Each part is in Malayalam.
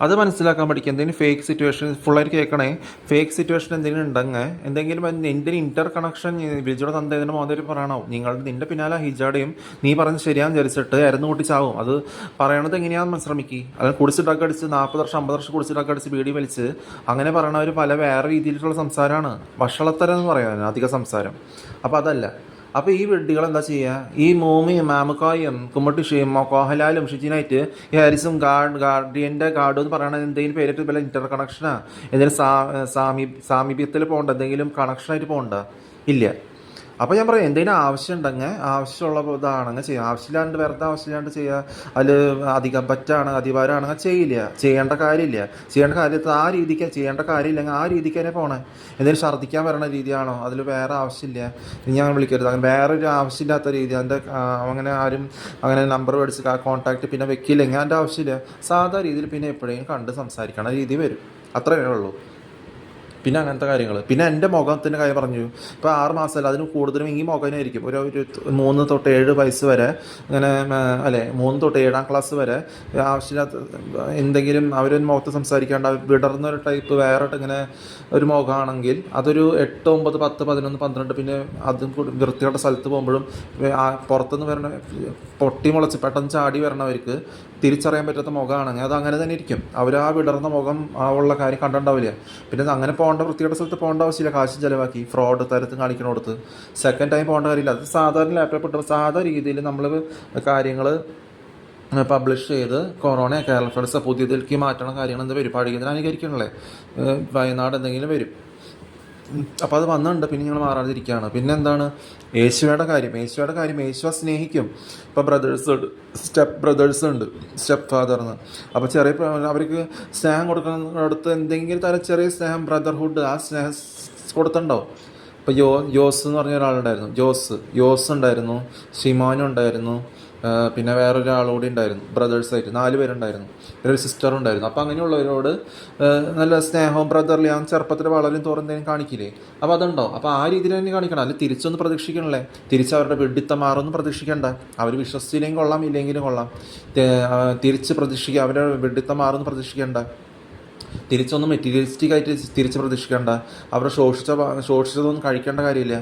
അത് മനസ്സിലാക്കാൻ പഠിക്കുക. എന്തെങ്കിലും ഫേക്ക് സിറ്റുവേഷൻ ഫുള്ളായിട്ട് കേൾക്കണേ. ഫേക്ക് സിറ്റുവേഷൻ എന്തെങ്കിലും ഉണ്ടെങ്കിൽ എന്തെങ്കിലും എന്തെങ്കിലും ഇന്റർ കണക്ഷൻ ബിജുടെ തന്തേതിൻ്റെ മോന്തേര് പറയണോ നിന്റെ പിന്നാലെ ഹിജാടയും നീ പറഞ്ഞ് ശരിയാന്ന് വിചാരിച്ചിട്ട് ഇരന്ന് കൂട്ടിച്ചാവും. അത് പറയണത് എങ്ങനെയാണെന്ന് ശ്രമിക്കുക. അത് കുടിച്ച് ഡ്രഗ് അടിച്ച് 40 വർഷം 50 വർഷം കുടിച്ച് ഡ്രഗ് അടിച്ച് ബീഡി വലിച്ച് അങ്ങനെ പറയണവർ പല വേറെ രീതിയിലുള്ള സംസാരമാണ്. വഷളത്തരം എന്ന് പറയാൻ അധിക സംസാരം. അപ്പോൾ അതല്ല. അപ്പോൾ ഈ വെഡ്ഡികൾ എന്താ ചെയ്യുക, ഈ മോമിയും മാമുക്കായും കുമ്മട്ടിഷയും കോഹലാലും ഷിജിനായിട്ട് ഈ ഹാരിസും ഗാർഡിയൻ്റെ ഗാർഡ് എന്ന് പറയുന്നത് എന്തെങ്കിലും പേരിട്ട് വല്ല ഇൻ്റർ കണക്ഷനാ എന്തെങ്കിലും സാമീപ്യത്തിൽ പോകണ്ട, എന്തെങ്കിലും കണക്ഷനായിട്ട് പോകണ്ട ഇല്ല. അപ്പോൾ ഞാൻ പറയാം, എന്തെങ്കിലും ആവശ്യം ഉണ്ടെങ്കിൽ ആവശ്യമുള്ള ഇതാണെങ്കിൽ ചെയ്യുക. ആവശ്യമില്ലാണ്ട് വെറുതെ ആവശ്യമില്ലാണ്ട് ചെയ്യുക. അതിൽ അധികം പറ്റാണ് അധികാരമാണെങ്കിൽ ചെയ്യേണ്ട കാര്യമില്ല. ആ രീതിക്ക് ചെയ്യേണ്ട കാര്യമില്ലെങ്കിൽ ആ രീതിക്ക് തന്നെ പോകണേ. എന്തെങ്കിലും ഛർദ്ദിക്കാൻ വരണ രീതിയാണോ, അതിൽ വേറെ ആവശ്യമില്ല, ഞാൻ വിളിക്കരുത്, അങ്ങനെ വേറൊരു ആവശ്യമില്ലാത്ത രീതി. അതിൻ്റെ അങ്ങനെ ആരും അങ്ങനെ നമ്പർ മേടിച്ച് കോൺടാക്റ്റ് പിന്നെ വെക്കില്ലെങ്കിൽ അതിൻ്റെ ആവശ്യമില്ല. സാധാ രീതിയിൽ പിന്നെ എപ്പോഴെങ്കിലും കണ്ട് സംസാരിക്കണ രീതി വരും. അത്രയേ ഉള്ളൂ. പിന്നെ അങ്ങനത്തെ കാര്യങ്ങൾ. പിന്നെ എൻ്റെ മുഖത്തിൻ്റെ കാര്യം പറഞ്ഞു. ഇപ്പോൾ 6 മാസമല്ല, അതിന് കൂടുതലും ഈ മുഖനായിരിക്കും. ഒരു 3 തൊട്ട് 7 വയസ്സ് വരെ ഇങ്ങനെ അല്ലേ, 3 തൊട്ട് 7ാം ക്ലാസ് വരെ ആവശ്യമില്ലാത്ത എന്തെങ്കിലും അവരൊരു മുഖത്ത് സംസാരിക്കാണ്ട് വിടർന്നൊരു ടൈപ്പ് വേറെ ഇങ്ങനെ ഒരു മുഖമാണെങ്കിൽ അതൊരു 8, 9, 10, 11, 12 പിന്നെ അതും വൃത്തിയുടെ സ്ഥലത്ത് പോകുമ്പോഴും പുറത്തുനിന്ന് വരണ പൊട്ടി മുളച്ച് പെട്ടെന്ന് ചാടി വരണവർക്ക് തിരിച്ചറിയാൻ പറ്റാത്ത മുഖമാണെങ്കിൽ അത് അങ്ങനെ തന്നെ ഇരിക്കും. അവർ ആ വിടർന്ന മുഖം ഉള്ള കാര്യം കണ്ടിട്ടുണ്ടാവില്ല. പിന്നെ അങ്ങനെ പോകേണ്ട വൃത്തിയുടെ സ്ഥലത്ത് പോകേണ്ട ആവശ്യമില്ല. കാശ് ചിലവാക്കി ഫ്രോഡ് തരത്തിൽ കാണിക്കണോടത്ത് സെക്കൻഡ് ടൈം പോകേണ്ട കാര്യമില്ല. അത് സാധാരണ ലാപ്ടോപ്പ് ഇട്ട് സാധാ രീതിയിൽ നമ്മൾ കാര്യങ്ങൾ പബ്ലിഷ് ചെയ്ത് കൊറോണ കേരള ഫ്ലഡ്സ് പുതിയതിലേക്ക് മാറ്റണ കാര്യങ്ങൾ എന്താ വരും, പഠിക്കുന്നതിന് അനുകരിക്കണല്ലേ, വയനാട് എന്തെങ്കിലും വരും. അപ്പോൾ അത് വന്നിട്ടുണ്ട്. പിന്നെ ഞങ്ങൾ മാറാതിരിക്കുകയാണ്. പിന്നെ എന്താണ് യേശുവയുടെ കാര്യം. യേശുവ സ്നേഹിക്കും. ഇപ്പോൾ ബ്രദേഴ്സ് ഉണ്ട്, സ്റ്റെപ്പ് ഫാദർന്ന്. അപ്പോൾ ചെറിയ അവർക്ക് സ്നേഹം കൊടുക്കുന്നിടത്ത് എന്തെങ്കിലും തരം ചെറിയ സ്നേഹം, ബ്രദർഹുഡ്, ആ സ്നേഹം കൊടുത്തിട്ടുണ്ടാവും. ഇപ്പോൾ ജോസ് എന്ന് പറഞ്ഞ ഒരാളുണ്ടായിരുന്നു, ജോസ് ഉണ്ടായിരുന്നു, ഷിമോനും ഉണ്ടായിരുന്നു, പിന്നെ വേറൊരാളുകൂടി ഉണ്ടായിരുന്നു. ബ്രദേഴ്സായിട്ട് 4 പേരുണ്ടായിരുന്നു. പിന്നെ ഒരു സിസ്റ്ററും ഉണ്ടായിരുന്നു. അപ്പോൾ അങ്ങനെയുള്ളവരോട് നല്ല സ്നേഹവും ബ്രദർലി ആ ചെറുപ്പത്തിൽ വളരും തോറും എന്തെങ്കിലും കാണിക്കില്ലേ, അപ്പോൾ അതുണ്ടാവും. അപ്പോൾ ആ രീതിയിൽ തന്നെ കാണിക്കണം. അല്ലെങ്കിൽ തിരിച്ചൊന്ന് പ്രതീക്ഷിക്കണല്ലേ. തിരിച്ച് അവരുടെ വെഡിത്തം മാറൊന്നും പ്രതീക്ഷിക്കേണ്ട. അവർ വിശ്വസിച്ചില്ലെങ്കിൽ കൊള്ളാം, ഇല്ലെങ്കിലും കൊള്ളാം. തിരിച്ച് പ്രതീക്ഷിക്കുക, അവരുടെ വെഡിത്തം മാറൊന്നും പ്രതീക്ഷിക്കേണ്ട. തിരിച്ചൊന്നും മെറ്റീരിയലിസ്റ്റിക് ആയിട്ട് തിരിച്ച് പ്രതീക്ഷിക്കേണ്ട. അവരുടെ ശോഷിച്ചതൊന്നും കഴിക്കേണ്ട കാര്യമില്ല.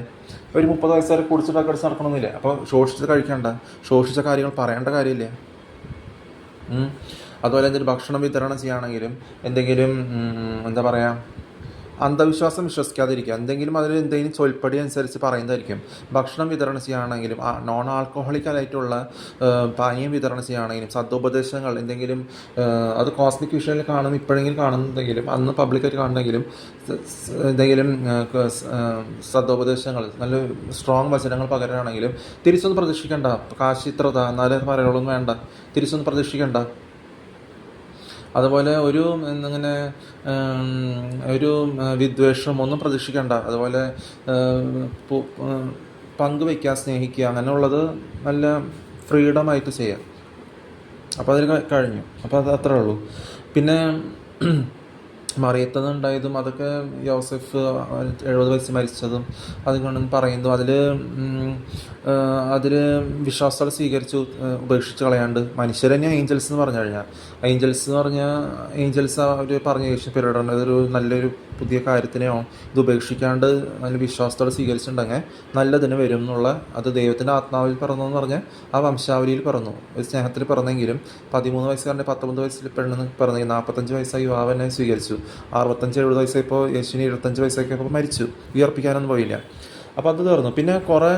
ഒരു 30 വയസ്സ് വരെ കുടിച്ചിട്ടൊക്കെ അടിച്ച് നടക്കണമെന്നില്ല. അപ്പോൾ ശോഷിച്ചത് കഴിക്കേണ്ട, ശോഷിച്ച കാര്യങ്ങൾ പറയേണ്ട കാര്യമില്ല. അതുപോലെ എന്തെങ്കിലും ഭക്ഷണം വിതരണം ചെയ്യുകയാണെങ്കിലും എന്തെങ്കിലും എന്താ പറയുക, അന്ധവിശ്വാസം വിശ്വസിക്കാതിരിക്കുക. എന്തെങ്കിലും അതിൽ എന്തെങ്കിലും ചൊൽപ്പടി അനുസരിച്ച് പറയുന്നതായിരിക്കും. ഭക്ഷണം വിതരണം ചെയ്യുകയാണെങ്കിലും നോൺ ആൽക്കഹോളിക്കലായിട്ടുള്ള പാനീയം വിതരണം ചെയ്യുകയാണെങ്കിലും സദ്ോപദേശങ്ങൾ എന്തെങ്കിലും അത് കോസ്മിക് വിഷയത്തിൽ കാണും ഇപ്പോഴെങ്കിലും കാണുന്നെങ്കിലും അന്ന് പബ്ലിക്കായിട്ട് കാണുന്നെങ്കിലും എന്തെങ്കിലും സദ്ോപദേശങ്ങൾ നല്ല സ്ട്രോങ് വചനങ്ങൾ പകരാണെങ്കിലും തിരിച്ചൊന്നും പ്രതീക്ഷിക്കേണ്ട. കാശ് ഇത്ര എന്നാലേ പറയുള്ളൊന്നും വേണ്ട, തിരിച്ചൊന്നും പ്രതീക്ഷിക്കേണ്ട. അതുപോലെ ഒരു വിദ്വേഷം ഒന്നും പ്രതീക്ഷിക്കേണ്ട. അതുപോലെ പങ്കുവയ്ക്കുക, സ്നേഹിക്കുക, അങ്ങനെയുള്ളത് നല്ല ഫ്രീഡമായിട്ട് ചെയ്യാം. അപ്പോൾ അതിൽ കഴിഞ്ഞു. അപ്പോൾ അത് അത്രേ ഉള്ളൂ. പിന്നെ മറിയത്തുനിന്നുണ്ടായതും അതൊക്കെ യോസഫ് 70 വയസ്സ് മരിച്ചതും അതുകൊണ്ട് പറയുന്നു. അതിൽ വിശ്വാസത്തോടെ സ്വീകരിച്ചു, ഉപേക്ഷിച്ച് കളയാണ്ട്. മനുഷ്യർ തന്നെ ഏഞ്ചൽസ് എന്ന് പറഞ്ഞു കഴിഞ്ഞാൽ ഏഞ്ചൽസ് അവർ പറഞ്ഞ യേശു പീരീഡാണ്. ഇതൊരു നല്ലൊരു പുതിയ കാര്യത്തിനെയോ ഇത് ഉപേക്ഷിക്കാണ്ട് നല്ല വിശ്വാസത്തോടെ സ്വീകരിച്ചിട്ടുണ്ടെങ്കിൽ നല്ലതിന് വരും എന്നുള്ള, അത് ദൈവത്തിൻ്റെ ആത്മാവിൽ പിറന്നു എന്ന് പറഞ്ഞാൽ ആ വംശാവലിയിൽ പിറന്നു, ഒരു സ്നേഹത്തിൽ പിറന്നെങ്കിലും 13 വയസ്സുകാരൻ്റെ 19 വയസ്സിൽ പെണ്ണെന്ന് പിറന്നെങ്കിൽ 45 വയസ്സായി യുവാവിനെ സ്വീകരിച്ചു. 65-70 വയസ്സായപ്പോൾ യേശുവിന് 25 വയസ്സായപ്പോൾ മരിച്ചു, ഉയർപ്പിക്കാനൊന്നും പോയില്ല. അപ്പോൾ അത് തീർന്നു. പിന്നെ കുറേ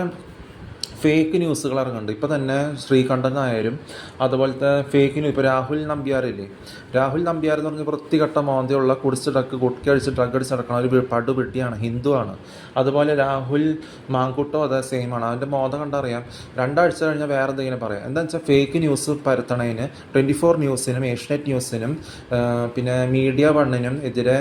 ഫേക്ക് ന്യൂസുകൾ ഇറങ്ങുന്നുണ്ട്. ഇപ്പോൾ തന്നെ ശ്രീകണ്ഠൻ നായരും അതുപോലത്തെ ഫേക്ക് ന്യൂസ്. ഇപ്പോൾ രാഹുൽ നമ്പ്യാർ എന്ന് പറഞ്ഞ വൃത്തികെട്ട മോന്തയുള്ള കുടിച്ച് ഡ്രഗ് അടിച്ച് നടക്കുന്ന ഒരു പടുപെട്ടിയാണ്, ഹിന്ദുവാണ്. അതുപോലെ രാഹുൽ മാങ്കുട്ടോ അതേ സെയിമാണ്. അവൻ്റെ മോദം കണ്ടറിയാം. 2 ആഴ്ച കഴിഞ്ഞാൽ വേറെ എന്തെങ്കിലും പറയാം. എന്താണെന്ന് വെച്ചാൽ ഫേക്ക് ന്യൂസ് പരത്തണതിന് 24 ന്യൂസിനും ഏഷ്യനെറ്റ് ന്യൂസിനും പിന്നെ മീഡിയ 1നും എതിരെ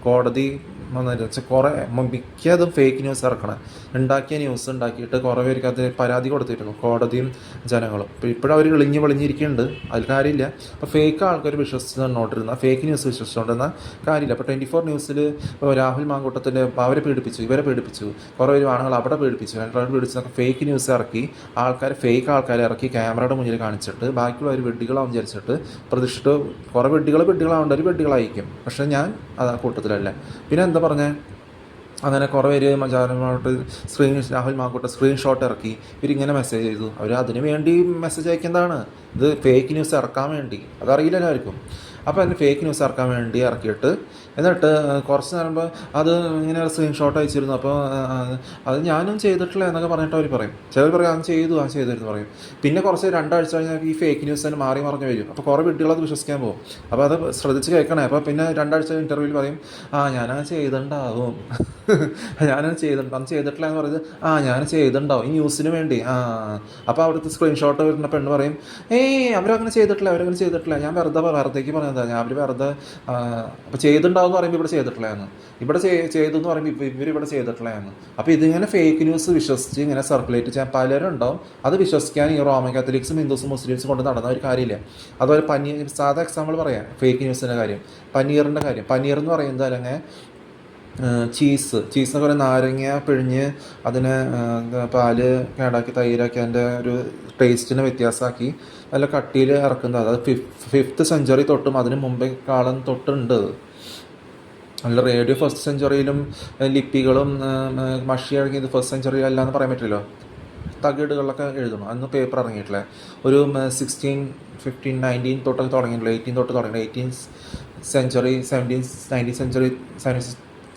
കോടതി വന്നിട്ട് വെച്ചാൽ കുറേ മിക്കതും ഫേക്ക് ന്യൂസ് ഇറക്കണം. ഉണ്ടാക്കിയ ന്യൂസ് ഉണ്ടാക്കിയിട്ട് കുറേ പേർക്ക് അത് പരാതി കൊടുത്തിരുന്നു, കോടതിയും ജനങ്ങളും. ഇപ്പോൾ ഇപ്പോഴും അവർ ഇളിഞ്ഞ് വെളിഞ്ഞിരിക്കുന്നുണ്ട്, അതിൽ കാര്യമില്ല. അപ്പോൾ ഫേക്ക് ആൾക്കാർ വിശ്വസിച്ചുകൊണ്ടിരുന്ന ഫേക്ക് ന്യൂസ് വിശ്വസിച്ചുകൊണ്ടിരുന്ന കാര്യമില്ല. ഇപ്പോൾ 24 ന്യൂസിൽ രാഹുൽ മാങ്കൂട്ടത്തിൻ്റെ അവരെ പീഡിപ്പിച്ചു, ഇവരെ പീഡിപ്പിച്ചു, കുറേ പേര് ആണുങ്ങൾ അവിടെ പീഡിപ്പിച്ചു, രണ്ടാളും പീഡിപ്പിച്ചൊക്കെ ഫേക്ക് ന്യൂസ് ഇറക്കി ഫേക്ക് ആൾക്കാരെ ഇറക്കി ക്യാമറയുടെ മുന്നിൽ കാണിച്ചിട്ട് ബാക്കിയുള്ളവർ വെഡ്ഡികളാവും വിചാരിച്ചിട്ട് പ്രതിഷ്ഠിട്ട് കുറേ വെഡ്ഡികളാവേണ്ട ഒരു വെഡ്ഡികളായിരിക്കും. പക്ഷേ ഞാൻ അത് കൂട്ടത്തിലല്ല. പിന്നെ എന്താ പറഞ്ഞത്, അങ്ങനെ കുറേ പേര് മജാരമായിട്ട് രാഹുൽ മാങ്കൂട്ട സ്ക്രീൻഷോട്ട് ഇറക്കി ഇവരിങ്ങനെ മെസ്സേജ് ചെയ്തു. അവർ അതിന് വേണ്ടി മെസ്സേജ് അയക്കുന്നതാണ്, ഇത് ഫേക്ക് ന്യൂസ് ഇറക്കാൻ വേണ്ടി. അതറിയില്ല എല്ലാവർക്കും. അപ്പോൾ അതിന് ഫേക്ക് ന്യൂസ് ഇറക്കാൻ വേണ്ടി ഇറക്കിയിട്ട് എന്നിട്ട് കുറച്ച് നേരം അത് ഇങ്ങനെ സ്ക്രീൻഷോട്ട് അയച്ചിരുന്നു. അപ്പോൾ അത് ഞാനും ചെയ്തിട്ടില്ല എന്നൊക്കെ പറഞ്ഞിട്ട് അവർ പറയും. ചിലർ പറയും അത് ചെയ്തിരുന്നു പറയും. പിന്നെ കുറച്ച് 2 ആഴ്ച കഴിഞ്ഞാൽ ഈ ഫേക്ക് ന്യൂസ് തന്നെ മാറി മറിഞ്ഞ് വരും. അപ്പോൾ കുറേ വീട്ടുകളത് വിശ്വസിക്കാൻ പോകും. അപ്പോൾ അത് ശ്രദ്ധിച്ച് കേൾക്കണേ. അപ്പോൾ പിന്നെ 2 ആഴ്ച ഇൻ്റർവ്യൂവിൽ പറയും ഞാനത് ചെയ്തിട്ടുണ്ടാവും ഞാനത് ചെയ്തിട്ടില്ല എന്ന് പറയുന്നത് ഞാൻ ചെയ്തിട്ടുണ്ടാവും ഈ ന്യൂസിന് വേണ്ടി. അപ്പോൾ അവിടുത്തെ സ്ക്രീൻഷോട്ട് വരുന്ന പെണ്ണ് പറയും അവരങ്ങനെ ചെയ്തിട്ടില്ല, ഞാൻ വെറുതേക്ക് പറഞ്ഞതാണ്, ഞാൻ അവർ വെറുതെ. അപ്പോൾ ചെയ്തിട്ടുണ്ടാവും എന്ന് പറയുമ്പോൾ ഇവിടെ ചെയ്തിട്ടില്ലായിരുന്നു, ഇവിടെ ചെയ്തു എന്ന് പറയുമ്പോൾ ഇവരിവിടെ ചെയ്തിട്ടില്ലായിരുന്നു. അപ്പോൾ ഇതിങ്ങനെ ഫേക്ക് ന്യൂസ് വിശ്വസിച്ച് ഇങ്ങനെ സർക്കുലേറ്റ് ചെയ്യാൻ പലരും ഉണ്ടാവും. അത് വിശ്വസിക്കാൻ ഈ റോമൻ കാത്തലിക്സും ഹിന്ദുസും മുസ്ലിംസും കൊണ്ട് നടന്ന ഒരു കാര്യമില്ല. അതുപോലെ സാധാ എക്സാമ്പിൾ പറയാം ഫേക്ക് ന്യൂസിൻ്റെ കാര്യം, പനീറിൻ്റെ കാര്യം. പനീർ എന്ന് പറയുന്നത് അല്ലെങ്കിൽ ചീസ് കുറേ നാരങ്ങ പിഴിഞ്ഞ് അതിനെ പാല് കേടാക്കി തൈരാക്കി അതിൻ്റെ ഒരു ടേസ്റ്റിനെ വ്യത്യാസമാക്കി നല്ല കട്ടിയിൽ ഇറക്കുന്നത്. അത് 5th സെഞ്ച്വറി തൊട്ടും അതിന് മുമ്പേ കാലം തൊട്ടുണ്ട്. അല്ല റേഡിയോ 1st സെഞ്ച്വറിയിലും ലിപ്പികളും മഷി ഇറങ്ങിയത് 1st സെഞ്ച്വറി അല്ല എന്ന് പറയാൻ പറ്റില്ലല്ലോ. തകിടുകളിലൊക്കെ എഴുതണം, അന്ന് പേപ്പർ ഇറങ്ങിയിട്ടില്ല. ഒരു 16, 15, 19 തൊട്ടൊക്കെ തുടങ്ങിയിട്ടുള്ളൂ, 18 തൊട്ട് തുടങ്ങി. 18th century 17th 19th century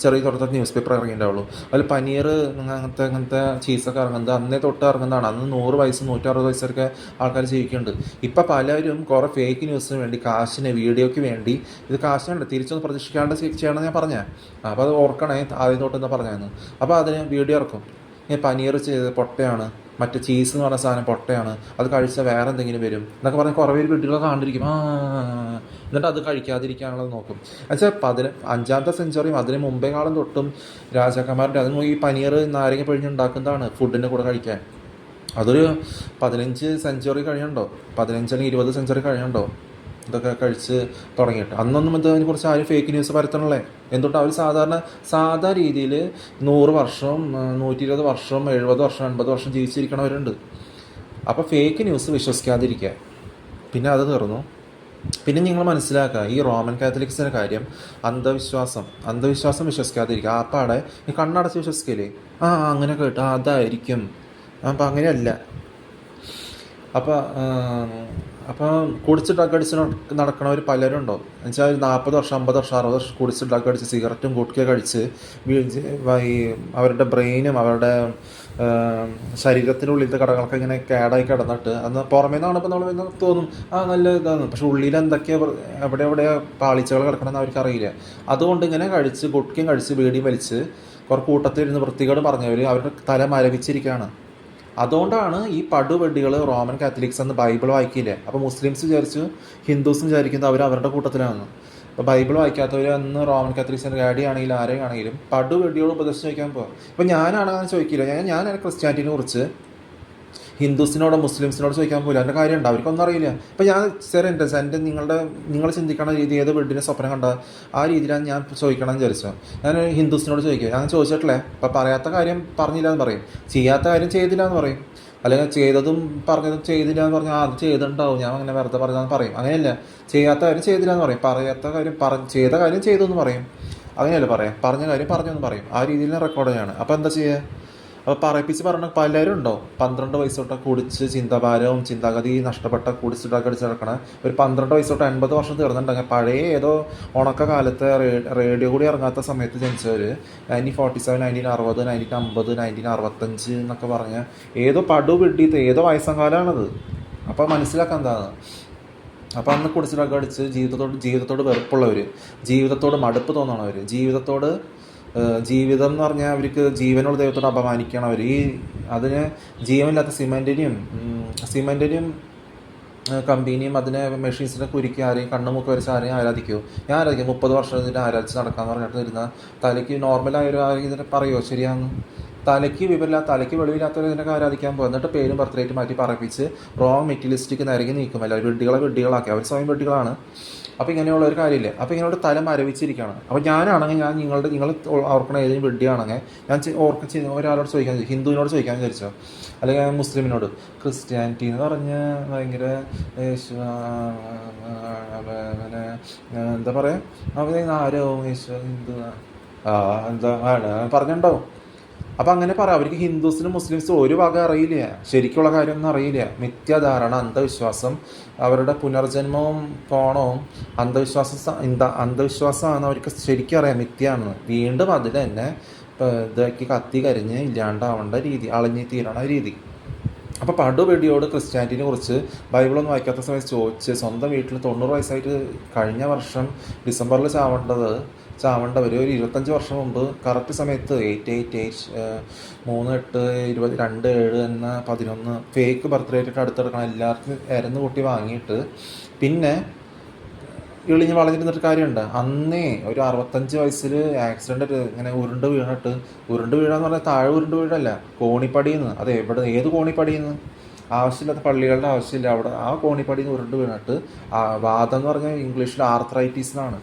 ചെറിയ തൊട്ട ന്യൂസ് പേപ്പർ ഇറങ്ങിയിട്ടുണ്ടാവുള്ളൂ. അതിൽ പനീർ അങ്ങനത്തെ ചീസൊക്കെ ഇറങ്ങുന്നത് അന്നേ തൊട്ട് ഇറങ്ങുന്നതാണ്. അന്ന് 100 വയസ്സ് 160 വയസ്സൊക്കെ ആൾക്കാർ ജീവിക്കുന്നുണ്ട്. ഇപ്പം പലരും കുറേ ഫേക്ക് ന്യൂസിന് വേണ്ടി കാശിന് വീഡിയോയ്ക്ക് വേണ്ടി ഇത് കാശിനുണ്ട് തിരിച്ചൊന്ന് പ്രതീക്ഷിക്കാണ്ട് ചെയ്യണമെന്ന് ഞാൻ പറഞ്ഞത്. അപ്പോൾ അത് ഓർക്കണേ ആദ്യം തൊട്ടെന്ന് പറഞ്ഞതെന്ന്. അപ്പോൾ അതിന് വീഡിയോ ഇറക്കും, പനീർ ചെയ്ത് പൊട്ടയാണ്, മറ്റേ ചീസ് എന്ന് പറഞ്ഞ സാധനം പൊട്ടയാണ്, അത് കഴിച്ചാൽ വേറെ എന്തെങ്കിലും വരും എന്നൊക്കെ പറഞ്ഞാൽ കുറേ പേര് വീട്ടിലൊക്കെ കണ്ടിരിക്കും. എന്നിട്ട് അത് കഴിക്കാതിരിക്കാനുള്ളത് നോക്കും. എന്നുവെച്ചാൽ 5th സെഞ്ച്വറിയും അതിന് മുമ്പേ കാലം തൊട്ടും രാജാക്കന്മാരുടെ അതിന് ഈ പനീർ നാരങ്ങ പിഴിഞ്ഞുണ്ടാക്കുന്നതാണ് ഫുഡിൻ്റെ കൂടെ കഴിക്കാൻ. അതൊരു 15 സെഞ്ച്വറി കഴിയുന്നുണ്ടോ, 15 അല്ലെങ്കിൽ 20 സെഞ്ച്വറി കഴിയുന്നുണ്ടോ ഇതൊക്കെ കഴിച്ച് തുടങ്ങിയിട്ട്. അന്നൊന്നും ഇതിനെക്കുറിച്ച് ആരും ഫേക്ക് ന്യൂസ് പരത്തണല്ലേ. എന്തുകൊണ്ട് അവർ സാധാ രീതിയിൽ 100 വർഷം 120 വർഷം 70 വർഷം 80 വർഷം ജീവിച്ചിരിക്കണവരുണ്ട്. അപ്പോൾ ഫേക്ക് ന്യൂസ് വിശ്വസിക്കാതിരിക്കുക. പിന്നെ അത് തീർന്നു. പിന്നെ നിങ്ങൾ മനസ്സിലാക്കുക, ഈ റോമൻ കാത്തലിക്സിൻ്റെ കാര്യം അന്ധവിശ്വാസം വിശ്വസിക്കാതിരിക്കുക. ആപ്പാടെ ഈ കണ്ണടച്ച് വിശ്വസിക്കില്ലേ, അങ്ങനെ കേട്ടോ അതായിരിക്കും. അപ്പം അങ്ങനെയല്ല. അപ്പോൾ കുടിച്ച് ഡ്രഗ് അടിച്ച് നടക്കണവർ പലരും ഉണ്ടാവും. എന്നുവെച്ചാൽ 40 വർഷം 50 വർഷം 60 വർഷം കുടിച്ച് ഡ്രഗ് അടിച്ച് സിഗരറ്റും ഗുട്കയൊക്കെ കഴിച്ച് ഈ അവരുടെ ബ്രെയിനും അവരുടെ ശരീരത്തിനുള്ളിലത്തെ ഘടകങ്ങളൊക്കെ ഇങ്ങനെ കേടായി കിടന്നിട്ട് അന്ന് പുറമേ നിന്നാണ് ഇപ്പോൾ നമ്മൾ തോന്നും നല്ല ഇതാണ്, പക്ഷെ ഉള്ളിൽ എന്തൊക്കെയാണ് എവിടെ പാളിച്ചകൾ കിടക്കണമെന്ന് അവർക്കറിയില്ല. അതുകൊണ്ട് ഇങ്ങനെ കഴിച്ച് ഗുട്കയും കഴിച്ച് ബീഡിയും വലിച്ച് കുറേ കൂട്ടത്തിലിരുന്ന് വൃത്തികേട് പറഞ്ഞവർ അവരുടെ തല മരവിച്ചിരിക്കുകയാണ്. അതുകൊണ്ടാണ് ഈ പടുവെഡികൾ റോമൻ കാത്തലിക്സ് എന്ന് ബൈബിൾ വായിക്കില്ല. അപ്പോൾ മുസ്ലിംസ് ഹിന്ദുസും വിചാരിക്കുന്നത് അവരുടെ കൂട്ടത്തിലാണെന്ന്. അപ്പോൾ ബൈബിൾ വായിക്കാത്തവർ അന്ന് റോമൻ കാത്തലിക്സിൻ്റെ ഡാഡി ആണെങ്കിലും ആരെയാണെങ്കിലും പടുവെഡിയോട് ഉപദേശം ചോദിക്കാൻ പോകും. ഇപ്പോൾ ഞാനാണെന്ന് ചോദിക്കില്ല, ഞാൻ ക്രിസ്ത്യാനിറ്റിനെ കുറിച്ച് ഹിന്ദുസിനോടോ മുസ്ലിംസിനോട് ചോദിക്കാൻ പോലും അതിൻ്റെ കാര്യമുണ്ട്, അവർക്കൊന്നും അറിയില്ല. ഇപ്പോൾ ഞാൻ എൻ്റെ നിങ്ങൾ ചിന്തിക്കണ രീതി ഏത് വീടിനെ സ്വപ്നം കണ്ട ആ രീതിയിലാണ് ഞാൻ ചോദിക്കണം എന്ന് വിചാരിച്ചോ. ഞാൻ ഹിന്ദുസിനോട് ചോദിക്കുക, ഞാൻ ചോദിച്ചിട്ടില്ലേ, അപ്പോൾ പറയാത്ത കാര്യം പറഞ്ഞില്ല എന്ന് പറയും, ചെയ്യാത്ത കാര്യം ചെയ്തില്ല എന്ന് പറയും, അല്ലെങ്കിൽ ചെയ്തതും പറഞ്ഞതും ചെയ്തില്ല എന്ന് പറഞ്ഞാൽ അത് ചെയ്തിട്ടുണ്ടാവും, ഞാൻ അങ്ങനെ വെറുതെ പറഞ്ഞാന്ന് പറയും. അങ്ങനെയല്ല, ചെയ്യാത്ത കാര്യം ചെയ്തില്ല എന്ന് പറയും, പറയാത്ത കാര്യം ചെയ്ത കാര്യം ചെയ്തു എന്ന് പറയും. അങ്ങനെയല്ല പറയാം, പറഞ്ഞ കാര്യം പറഞ്ഞു എന്ന് പറയും. ആ രീതിയിൽ റെക്കോർഡ് ചെയ്യാണ്. അപ്പോൾ എന്താ ചെയ്യുക? അപ്പോൾ പറയിപ്പിച്ച് പറഞ്ഞ പലരും ഉണ്ടോ 12 വയസ്സ് തൊട്ട് കുടിച്ച് ചിന്താഭാരവും ചിന്താഗതി നഷ്ടപ്പെട്ട കുടിച്ച് ഡ്രഗ് അടിച്ച് നടക്കണ ഒരു 12 വയസ്സ് തൊട്ട് 80 വർഷം തീർന്നിട്ടുണ്ടെങ്കിൽ പഴയ ഏതോ ഉണക്ക കാലത്തെ റേഡിയോ കൂടി ഇറങ്ങാത്ത സമയത്ത് ജനിച്ചവർ 1947 1960 1950 1965 എന്നൊക്കെ പറഞ്ഞ ഏതോ പടു പിടിയിട്ട് ഏതോ വയസ്സങ്കാലമാണത്. അപ്പോൾ മനസ്സിലാക്കാൻ എന്താണ്? അപ്പോൾ അന്ന് കുടിച്ച് ഡ്രഗ് അടിച്ച് ജീവിതത്തോട് വെറുപ്പുള്ളവർ, ജീവിതത്തോട് മടുപ്പ് തോന്നണവർ, ജീവിതം എന്ന് പറഞ്ഞാൽ അവർക്ക് ജീവനുള്ള ദൈവത്തോട് അപമാനിക്കണം അവർ. അതിന് ജീവനില്ലാത്ത സിമെൻറ്റിനും കമ്പനിയും അതിനെ മെഷീൻസിനെ കുരുക്കി ആരെയും കണ്ണുമുക്ക് വരച്ച് ആരെയും ആരാധിക്കുമോ? ഞാൻ ആരാധിക്കും. 30 വർഷം ഇതിനെ ആരാധിച്ച് നടക്കാമെന്ന് പറഞ്ഞിട്ട് ഇരുന്ന തലയ്ക്ക് നോർമലായ ഒരു ഇതിനെ പറയുമോ ശരിയാന്ന്? തലയ്ക്ക് വിവരമില്ല, തലയ്ക്ക് വെളിവില്ലാത്തവർ ഇതിനൊക്കെ ആരാധിക്കാൻ പോകും. എന്നിട്ട് പേരും ബർത്ത് റേറ്റ് മാറ്റി പറയിപ്പിച്ച് റോങ് മെറ്റീരിയലിസ്റ്റിക്ക് നിരങ്ങി നീക്കും. എല്ലാവരും വെഡ്ഡികളാക്കി. അവർ സ്വയം വെഡ്ഡികളാണ്. അപ്പോൾ ഇങ്ങനെയുള്ള ഒരു കാര്യമില്ല. അപ്പോൾ ഇങ്ങനെയുള്ള തല മരവിച്ചിരിക്കുകയാണ്. അപ്പോൾ ഞാനാണെങ്കിൽ നിങ്ങൾ ഓർക്കണ ഏതെങ്കിലും വെഡ്ഡിയാണെങ്കിൽ ഞാൻ ഒരാളോട് ചോദിക്കാൻ വിചാരിച്ചു, ഹിന്ദുവിനോട് ചോദിക്കാൻ വിചാരിച്ചോ, അല്ലെങ്കിൽ മുസ്ലിമിനോട്. ക്രിസ്ത്യാനിറ്റി എന്ന് പറഞ്ഞ് ഭയങ്കര പിന്നെ എന്താ പറയുക, അവർ ആരോ യേശു ഹിന്ദു എന്താ പറഞ്ഞിട്ടുണ്ടാവും. അപ്പം അങ്ങനെ പറയാം. അവർക്ക് ഹിന്ദുസിനും മുസ്ലിംസും ഒരു വക അറിയില്ല, ശരിക്കുള്ള കാര്യമൊന്നും അറിയില്ല. മിഥ്യാധാരണ, അന്ധവിശ്വാസം, അവരുടെ പുനർജന്മവും പോണവും അന്ധവിശ്വാസമാണ് അവർക്ക് ശരിക്കും അറിയാം മിഥ്യയാണെന്ന്. വീണ്ടും അതിൽ തന്നെ ഇതാക്കി കത്തി കരിഞ്ഞ് ഇല്ലാണ്ടാവേണ്ട രീതി, അളിഞ്ഞു തീരണ രീതി. അപ്പോൾ പടുപെടിയോട് ക്രിസ്ത്യാനിറ്റിനെ കുറിച്ച് ബൈബിളൊന്നും വായിക്കാത്ത സമയത്ത് ചോദിച്ച് സ്വന്തം വീട്ടിൽ 90 വയസ്സായിട്ട് കഴിഞ്ഞ വർഷം ഡിസംബറിൽ ചാവേണ്ടവർ ഒരു 25 വർഷം മുമ്പ് കറക്റ്റ് സമയത്ത് 888 എന്ന 11 ഫേക്ക് ബർത്ത് റേറ്റ് അടുത്തെടുക്കണം എല്ലാവർക്കും ഇരന്ന് കൂട്ടി വാങ്ങിയിട്ട് പിന്നെ ഇളിഞ്ഞ് വളഞ്ഞിരുന്നിട്ട് കാര്യമുണ്ട്. അന്നേ ഒരു 65 വയസ്സിൽ ആക്സിഡൻറ്റ് ഇങ്ങനെ ഉരുണ്ട് വീഴാന്ന് പറഞ്ഞാൽ താഴെ ഉരുണ്ട് വീഴല്ല, കോണിപ്പടിയെന്ന്. അത് ഏത് കോണിപ്പടിയെന്ന്? ആവശ്യമില്ലാത്ത പള്ളികളുടെ ആവശ്യമില്ല അവിടെ. ആ കോണിപ്പടിയിൽ നിന്ന് ഉരുണ്ട് വീണിട്ട് വാദം എന്ന് പറഞ്ഞാൽ ഇംഗ്ലീഷിൽ ആർത്രൈറ്റീസ് എന്നാണ്.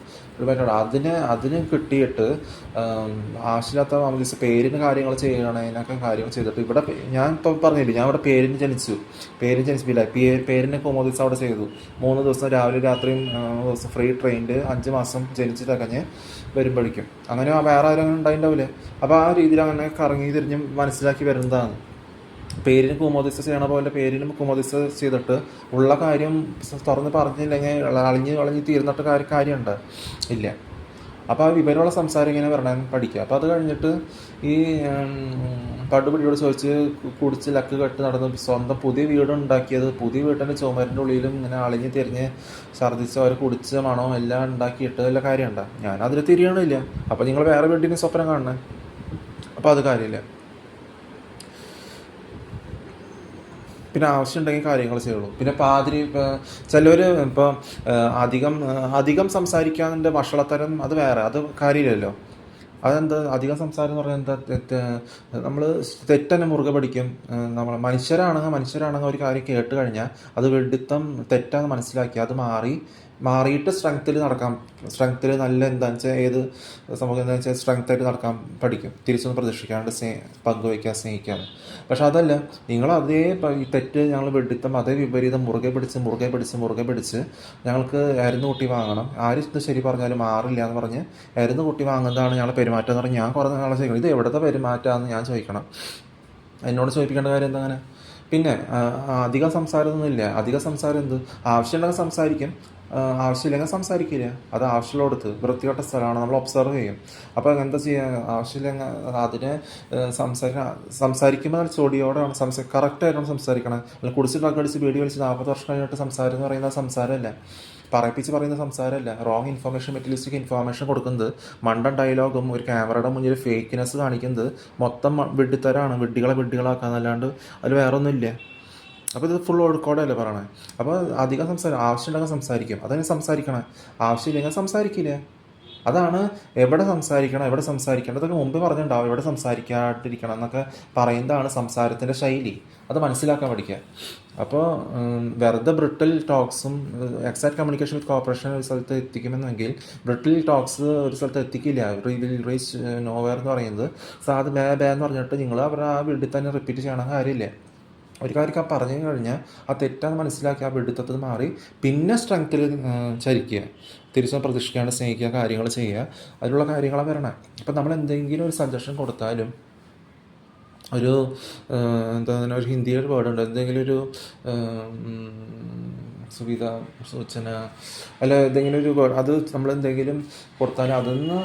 അതിന് കിട്ടിയിട്ട് ആവശ്യമില്ലാത്ത മാമോദീസ പേരിന് കാര്യങ്ങൾ ചെയ്യണതിനൊക്കെ കാര്യങ്ങൾ ചെയ്തിട്ട് ഇവിടെ ഞാൻ ഇപ്പോൾ പറഞ്ഞില്ലേ, ഞാൻ ഇവിടെ പേരിന് ജനിച്ചില്ല. പേരിന് മാമോദീസ അവിടെ ചെയ്തു. 3 ദിവസം രാവിലെ രാത്രിയും ദിവസം ഫ്രീ ട്രെയിനിൽ 5 മാസം ജനിച്ചിട്ടൊക്കെ വരുമ്പോഴേക്കും അങ്ങനെ വേറെ ആരും ഉണ്ടായിണ്ടാവില്ലേ. അപ്പോൾ ആ രീതിയിൽ അങ്ങനെ കറങ്ങി തിരിഞ്ഞ് മനസ്സിലാക്കി വരുന്നതാണ്. പേരിന് കുമോദിസ ചെയ്യണ പോലെ പേരിനും കുമോദിസ ചെയ്തിട്ട് ഉള്ള കാര്യം തുറന്ന് പറഞ്ഞില്ലെങ്കിൽ അളിഞ്ഞ് തീർന്നിട്ട് കാര്യമുണ്ട് ഇല്ല. അപ്പോൾ ആ വിവരമുള്ള സംസാരം ഇങ്ങനെ വരണം പഠിക്കുക. അപ്പോൾ അത് കഴിഞ്ഞിട്ട് ഈ പടുപിടിയോട് ചോദിച്ച് കുടിച്ച് ലക്ക് കെട്ട് നടന്ന് സ്വന്തം പുതിയ വീടുണ്ടാക്കിയത്, പുതിയ വീട്ടിൻ്റെ ചുമരിൻ്റെ ഉള്ളിലും ഇങ്ങനെ അളിഞ്ഞ് തിരിഞ്ഞ് ഛർദ്ദിച്ച് അവർ കുടിച്ച മണവും എല്ലാം ഉണ്ടാക്കിയിട്ട് വല്ല കാര്യമുണ്ടോ? ഞാൻ അതിൽ തിരിയണില്ല. അപ്പോൾ നിങ്ങൾ വേറെ വീട്ടിന് സ്വപ്നം കാണണേ. അപ്പോൾ അത് കാര്യമില്ല. പിന്നെ ആവശ്യമുണ്ടെങ്കിൽ കാര്യങ്ങൾ ചെയ്യുള്ളൂ. പിന്നെ പാതിരി ചിലർ ഇപ്പോൾ അധികം സംസാരിക്കാതിൻ്റെ വഷളത്തരം അത് വേറെ, അത് കാര്യമില്ലല്ലോ. അതെന്ത് അധികം സംസാരം എന്ന് പറഞ്ഞാൽ എന്താ? നമ്മൾ തെറ്റന്നെ മുറുകെ പഠിക്കും. നമ്മൾ മനുഷ്യരാണെങ്കിൽ ഒരു കാര്യം കേട്ട് കഴിഞ്ഞാൽ അത് വെഡിത്തം തെറ്റാന്ന് മനസ്സിലാക്കി അത് മാറിയിട്ട് സ്ട്രെങ്ത്തിൽ നല്ല എന്താണെന്ന് വെച്ചാൽ ഏത് സമൂഹം എന്താണെന്ന് വെച്ചാൽ സ്ട്രെങ്ത്തായിട്ട് നടക്കാൻ പഠിക്കും. തിരിച്ചൊന്നും പ്രതീക്ഷിക്കാണ്ട് പങ്കുവയ്ക്കാൻ സ്നേഹിക്കാൻ. പക്ഷെ അതല്ല, നിങ്ങൾ അതേ തെറ്റ് ഞങ്ങൾ വെഡിത്തം അതേ വിപരീതം മുറുകെ പിടിച്ച് ഞങ്ങൾക്ക് അരുന്ന് കൂട്ടി വാങ്ങണം, ആര് ഇത് ശരി പറഞ്ഞാലും മാറില്ല എന്ന് പറഞ്ഞ് അരുന്ന് കൂട്ടി വാങ്ങുന്നതാണ് ഞങ്ങൾ പെരുമാറ്റം എന്ന് പറഞ്ഞ് ഞാൻ കുറേ നാളെ ചോദിക്കണം, ഇത് എവിടുത്തെ പെരുമാറ്റമാണെന്ന് ഞാൻ ചോദിക്കണം. എന്നോട് ചോദിപ്പിക്കേണ്ട കാര്യം എന്താ? അങ്ങനെ പിന്നെ അധികം സംസാരമൊന്നുമില്ല. അധികം സംസാരം എന്ത്? ആവശ്യമുണ്ടെങ്കിൽ സംസാരിക്കും, ആവശ്യമില്ലെങ്കിൽ സംസാരിക്കില്ല. അത് ആവശ്യമുള്ളടത്ത് വൃത്തികെട്ട സ്ഥലമാണ്, നമ്മൾ ഒബ്സർവ് ചെയ്യും. അപ്പോൾ എന്താ ചെയ്യുക? ആവശ്യമില്ലെങ്കിൽ അതിനെ സംസാരിക്കുമ്പോൾ നല്ല ചോടിയോടാണ് കറക്റ്റായിട്ടാണ് സംസാരിക്കണം. അല്ലെങ്കിൽ കുടിച്ച് ഡ്രഗ് അടിച്ച് വീഡിയോ വലിച്ച് 40 വർഷം കഴിഞ്ഞിട്ട് സംസാരം എന്ന് പറയുന്ന സംസാരമല്ല, പറയിപ്പിച്ച് പറയുന്ന സംസാരമല്ല. റോങ് ഇൻഫർമേഷൻ, മെറ്റീരിയലിസ്റ്റിക് ഇൻഫർമേഷൻ കൊടുക്കുന്നത്, മണ്ടൻ ഡയലോഗും ഒരു ക്യാമറയുടെ മുന്നിൽ ഫേക്ക്നെസ് കാണിക്കുന്നത് മൊത്തം വിഡ്ഢിത്തരാണ്. വിഡ്ഢികളാക്കാന്നല്ലാണ്ട് അതിൽ വേറെ ഒന്നുമില്ല. അപ്പോൾ ഇത് ഫുൾ ഒഴുക്കോടെയല്ലേ പറയണേ. അപ്പോൾ അധികം ആവശ്യമുണ്ടെങ്കിൽ സംസാരിക്കും, അതിന് സംസാരിക്കണം. ആവശ്യമില്ലെങ്കിൽ സംസാരിക്കില്ല. അതാണ് എവിടെ സംസാരിക്കണം അതൊക്കെ മുമ്പ് പറഞ്ഞിട്ടുണ്ടാവും. എവിടെ സംസാരിക്കാണ്ടിരിക്കണം എന്നൊക്കെ പറയുന്നതാണ് സംസാരത്തിൻ്റെ ശൈലി. അത് മനസ്സിലാക്കാൻ പഠിക്കുക. അപ്പോൾ വെറുതെ ബ്രിട്ടിൽ ടോക്സും എക്സാക്ട് കമ്മ്യൂണിക്കേഷൻ വിത്ത് കോപ്പറേഷൻ ഒരു സ്ഥലത്ത് എത്തിക്കുമെന്നെങ്കിൽ ബ്രിട്ടിൽ ടോക്സ് ഒരു സ്ഥലത്ത് എത്തിക്കില്ല. റീച്ച് നോവെയർ എന്ന് പറയുന്നത് സാധ് ബേ എന്ന് പറഞ്ഞിട്ട് നിങ്ങൾ അവർ ആ വീട്ടിൽ തന്നെ റിപ്പീറ്റ് ചെയ്യണം കാര്യമില്ല. ഒരു കാര്യം പറഞ്ഞു കഴിഞ്ഞാൽ ആ തെറ്റാന്ന് മനസ്സിലാക്കി ആ വെടുത്തത് മാറി പിന്നെ സ്ട്രെങ്ത്തിൽ ചരിക്കുക, തിരിച്ചും പ്രതീക്ഷിക്കാണ്ട് സ്നേഹിക്കുക, കാര്യങ്ങൾ ചെയ്യുക, അതിലുള്ള കാര്യങ്ങളാണ് വരണേ. അപ്പം നമ്മൾ എന്തെങ്കിലും ഒരു സജഷൻ കൊടുത്താലും ഒരു ഒരു ഹിന്ദിയിൽ ഒരു വേർഡുണ്ട്, എന്തെങ്കിലും ഒരു സുവിധ സൂചന അല്ല എന്തെങ്കിലും ഒരു വേർഡ്, അത് നമ്മൾ എന്തെങ്കിലും കൊടുത്താലും അതൊന്ന്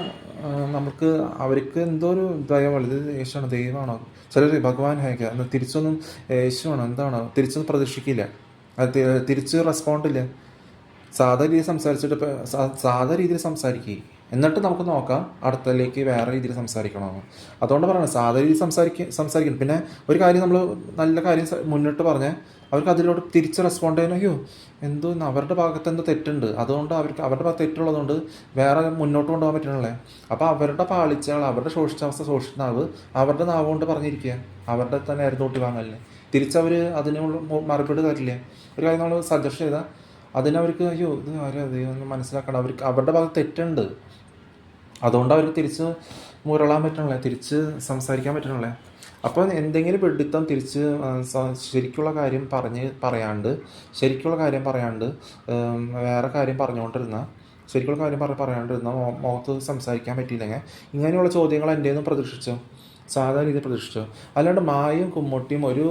നമുക്ക് അവർക്ക് എന്തോ ഒരു ദയമാണ്, ഇത് യേശുവാണോ ദൈവമാണോ, ചിലർ ഭഗവാൻ ഹേക്ക എന്നാൽ തിരിച്ചൊന്നും യേശുവാണോ എന്താണോ തിരിച്ചൊന്നും പ്രതീക്ഷിക്കില്ല, അത് തിരിച്ച് റെസ്പോണ്ടില്ല. സാധാ രീതിയിൽ സംസാരിക്കുക, എന്നിട്ട് നമുക്ക് നോക്കാം അടുത്തതിലേക്ക് വേറെ രീതിയിൽ സംസാരിക്കണമെന്ന്. അതുകൊണ്ട് പറയണം സാധാ രീതിയിൽ സംസാരിക്കും. പിന്നെ ഒരു കാര്യം നമ്മൾ നല്ല കാര്യം മുന്നിട്ട് പറഞ്ഞാൽ അവർക്ക് അതിലോട്ട് തിരിച്ച് റെസ്പോണ്ട് ചെയ്യാൻ അയ്യോ എന്തോ അവരുടെ ഭാഗത്ത് എന്തോ തെറ്റുണ്ട്, അതുകൊണ്ട് അവരുടെ ഭാഗത്ത് തെറ്റുള്ളതുകൊണ്ട് വേറെ മുന്നോട്ട് കൊണ്ടുപോകാൻ പറ്റണല്ലേ. അപ്പോൾ അവരുടെ പാളിച്ചകൾ, അവരുടെ ശോഷിച്ചാവസ്ഥ ശോഷിച്ച നാവ് അവരുടെ നാവ് കൊണ്ട് പറഞ്ഞിരിക്കുക, അവരുടെ തന്നെ ആയിരുന്നു കൂട്ടി വാങ്ങല്ലേ. തിരിച്ചവർ അതിനുള്ള മറുപടി തരില്ല. ഒരു കാര്യം നമ്മൾ സജഷൻ ചെയ്താൽ അതിനവർക്ക് അയ്യോ ഇത് ആരും അതൊന്നും മനസ്സിലാക്കണം, അവർക്ക് അവരുടെ ഭാഗത്ത് തെറ്റുണ്ട്, അതുകൊണ്ട് അവർക്ക് തിരിച്ച് മുരളാൻ പറ്റണല്ലേ, തിരിച്ച് സംസാരിക്കാൻ പറ്റണല്ലേ. അപ്പോൾ എന്തെങ്കിലും വെഡിത്തം തിരിച്ച് ശരിക്കുള്ള കാര്യം പറയാണ്ട് വേറെ കാര്യം പറഞ്ഞുകൊണ്ടിരുന്ന ശരിക്കുള്ള കാര്യം പറയാണ്ടിരുന്ന മുഖത്ത് സംസാരിക്കാൻ പറ്റിയില്ലെങ്കിൽ ഇങ്ങനെയുള്ള ചോദ്യങ്ങൾ എൻ്റെ നിന്ന് പ്രതീക്ഷിച്ചു, സാധാരണ രീതിയിൽ പ്രതീക്ഷിച്ചു. അല്ലാണ്ട് മായും കുമ്മട്ടിയും ഒരു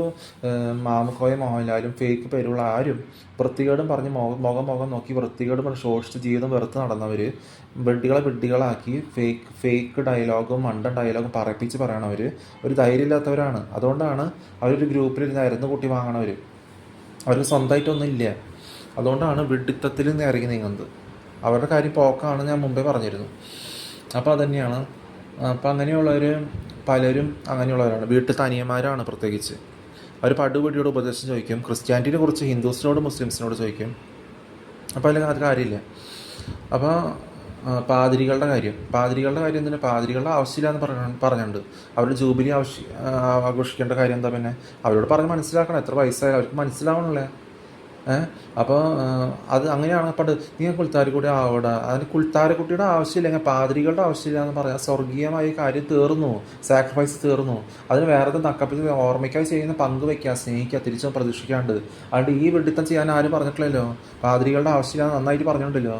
മാമുക്കോയും മോഹൻലാലും ഫേക്ക് പേരുള്ള ആരും വൃത്തികേടും പറഞ്ഞ് മുഖം നോക്കി വൃത്തികേട് പറഞ്ഞ് ശോഷിച്ച് ജീവിതം വെറുത്ത് നടന്നവർ വെഡ്ഡികളാക്കി ഫേക്ക് ഡയലോഗും മണ്ടൻ ഡയലോഗും പറയിപ്പിച്ച് പറയണവർ ഒരു ധൈര്യമില്ലാത്തവരാണ്. അതുകൊണ്ടാണ് അവരൊരു ഗ്രൂപ്പിലിരുന്ന് കൂട്ടി വാങ്ങണവർ. അവർക്ക് സ്വന്തമായിട്ടൊന്നും ഇല്ല. അതുകൊണ്ടാണ് വിഡിത്തത്തിൽ നിന്ന് ഇറങ്ങി നീങ്ങുന്നത്. അവരുടെ കാര്യം പോക്കാണ് ഞാൻ മുമ്പേ പറഞ്ഞിരുന്നു. അപ്പോൾ അതുതന്നെയാണ്. അപ്പം അങ്ങനെയുള്ളവർ പലരും അങ്ങനെയുള്ളവരാണ്. വീട്ടിൽ തനിയന്മാരാണ് പ്രത്യേകിച്ച്. അവർ പടുപടിയോട് ഉപദേശം ചോദിക്കും, ക്രിസ്ത്യാനിറ്റിനെ കുറിച്ച് ഹിന്ദുസിനോട് മുസ്ലിംസിനോട് ചോദിക്കും. അപ്പോൾ അതിൽ അത് കാര്യമില്ല. അപ്പോൾ പാതിരികളുടെ കാര്യം എന്തിനാ, പാതിരികളുടെ ആവശ്യമില്ല എന്ന് പറഞ്ഞിട്ടുണ്ട്. അവരുടെ ജൂബിലി ആഘോഷിക്കേണ്ട കാര്യം എന്താ? പിന്നെ അവരോട് പറഞ്ഞ് മനസ്സിലാക്കണം. എത്ര വയസ്സായാലും അവർക്ക് മനസ്സിലാവണല്ലേ. അപ്പോൾ അത് അങ്ങനെയാണ്. പണ്ട് നീ കുൾത്താരക്കുട്ടി ആവട, അതിന് കുൾത്താരക്കുട്ടിയുടെ ആവശ്യമില്ലെങ്കിൽ പാതിരികളുടെ ആവശ്യമില്ല എന്ന് പറയാം. സ്വർഗീയമായ കാര്യം തീർന്നു, സാക്രിഫൈസ് തീർന്നു. അതിന് വേറെ നക്കപ്പിച്ച് ഓർമ്മയ്ക്കായി ചെയ്യുന്ന പങ്ക് വയ്ക്കുക, സ്നേഹിക്കുക, തിരിച്ചും പ്രതീക്ഷിക്കാണ്ട്. അതുകൊണ്ട് ഈ വെഡിത്തം ചെയ്യാൻ ആരും പറഞ്ഞിട്ടില്ലല്ലോ. പാതിരികളുടെ ആവശ്യമില്ല നന്നായിട്ട് പറഞ്ഞിട്ടുണ്ടല്ലോ.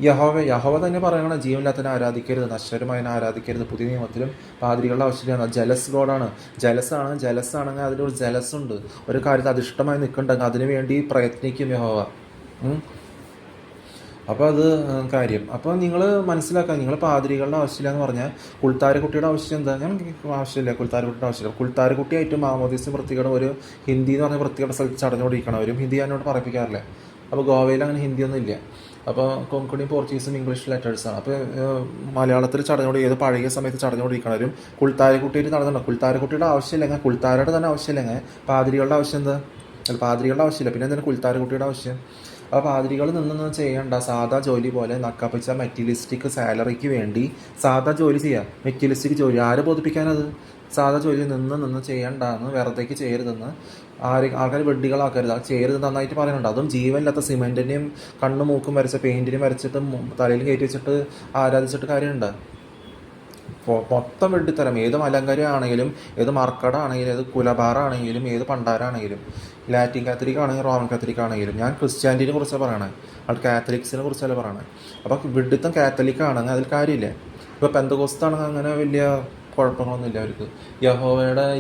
യഹോവ തന്നെ പറയണം, ജീവനില്ലാത്തതിനെ ആരാധിക്കരുത്, നശ്വരമായതിനെ ആരാധിക്കരുത്. പുതിയ നിയമത്തിലും പാതിരികളുടെ ആവശ്യമില്ല. ജലസ് ഗോഡാണ്. ജലസാണെങ്കിൽ അതിലൊരു ജലസുണ്ട്. ഒരു കാര്യത്തിൽ അധിഷ്ഠമായി നിൽക്കുന്നുണ്ടെങ്കിൽ അതിനു വേണ്ടി പ്രയത്നിക്കും യഹോവ. അപ്പോൾ അത് കാര്യം. അപ്പോൾ നിങ്ങൾ മനസ്സിലാക്കുക, നിങ്ങൾ പാതിരികളുടെ ആവശ്യമില്ല എന്ന് പറഞ്ഞാൽ കുൾത്താരക്കുട്ടിയുടെ ആവശ്യം എന്താ? ഞാൻ ആവശ്യമില്ല, കുൾത്താരക്കുട്ടിയുടെ ആവശ്യമില്ല. കുൾത്താരക്കുട്ടിയായിട്ട് മാമോദീസും വൃത്തികേടും ഒരു ഹിന്ദി എന്ന് പറഞ്ഞ വൃത്തികേട് സ്ഥലത്ത് ചടഞ്ഞുകൊണ്ടിരിക്കണവരും ഹിന്ദി എന്നോട് പറയിപ്പിക്കാറില്ലേ. അപ്പോൾ ഗോവയിൽ അങ്ങനെ ഹിന്ദിയൊന്നും ഇല്ല. അപ്പോൾ കൊങ്കണിയും പോർച്ചുഗീസും ഇംഗ്ലീഷ് ലെറ്റേഴ്സാണ്. അപ്പോൾ മലയാളത്തിൽ ഏത് പഴയ സമയത്ത് ചടഞ്ഞുകൊണ്ടിരിക്കണവരും കുൾത്താരക്കുട്ടിയിൽ നടന്നുണ്ടോ. കുൾത്താരക്കുട്ടിയുടെ ആവശ്യമില്ലെങ്കിൽ, കുൾത്താരയുടെ തന്നെ ആവശ്യമില്ലെങ്കിൽ പാതിരികളുടെ ആവശ്യം എന്താ? പാതിരികളുടെ ആവശ്യമില്ല, പിന്നെ എന്താണ് കുൾത്താരക്കുട്ടിയുടെ ആവശ്യം? അപ്പോൾ പാതിരികൾ നിന്നൊന്നും ചെയ്യണ്ട, സാധാ ജോലി പോലെ നക്കാപ്പിച്ച മെറ്റീരിയലിസ്റ്റിക് സാലറിക്ക് വേണ്ടി സാധാ ജോലി ചെയ്യുക. മെറ്റീരിയലിസ്റ്റിക് ജോലി ആരെ ബോധിപ്പിക്കാനത്? സാധാ ജോലി നിന്ന് ചെയ്യണ്ടെന്ന്, വെറുതേക്ക് ചെയ്യരുതെന്ന്, ആൾക്കാർ വെഡ്ഡികളാക്കരുത്, അത് ചെയ്യരുത് നന്നായിട്ട് പറയുന്നുണ്ട്. അതും ജീവനില്ലാത്ത സിമെൻറ്റിനെയും കണ്ണും മൂക്കും വരച്ച പെയിൻറ്റിനെയും വരച്ചിട്ട് തലയിൽ കയറ്റി വെച്ചിട്ട് ആരാധിച്ചിട്ട് കാര്യമുണ്ട്. മൊത്തം വെട്ടിത്തരം. ഏത് മലങ്കരയാണെങ്കിലും, ഏത് മർക്കടാണെങ്കിലും, ഏത് കുലബാറാണെങ്കിലും, ഏത് പണ്ടാരാണെങ്കിലും, ലാറ്റിൻ കാത്തലിക് ആണെങ്കിലും റോമൻ കാത്തലിക് ആണെങ്കിലും. ഞാൻ ക്രിസ്ത്യാനിറ്റിനെ കുറിച്ചാണ് പറയണേ, അത് കാത്തലിക്സിനെ കുറിച്ചല്ല പറയണേ. അപ്പോൾ വെഡിത്തം കാത്തലിക് ആണെങ്കിൽ അതിൽ കാര്യമില്ല. ഇപ്പോൾ പെന്തകോസ്താണെങ്കിൽ അങ്ങനെ വലിയ കുഴപ്പങ്ങളൊന്നുമില്ല അവർക്ക്.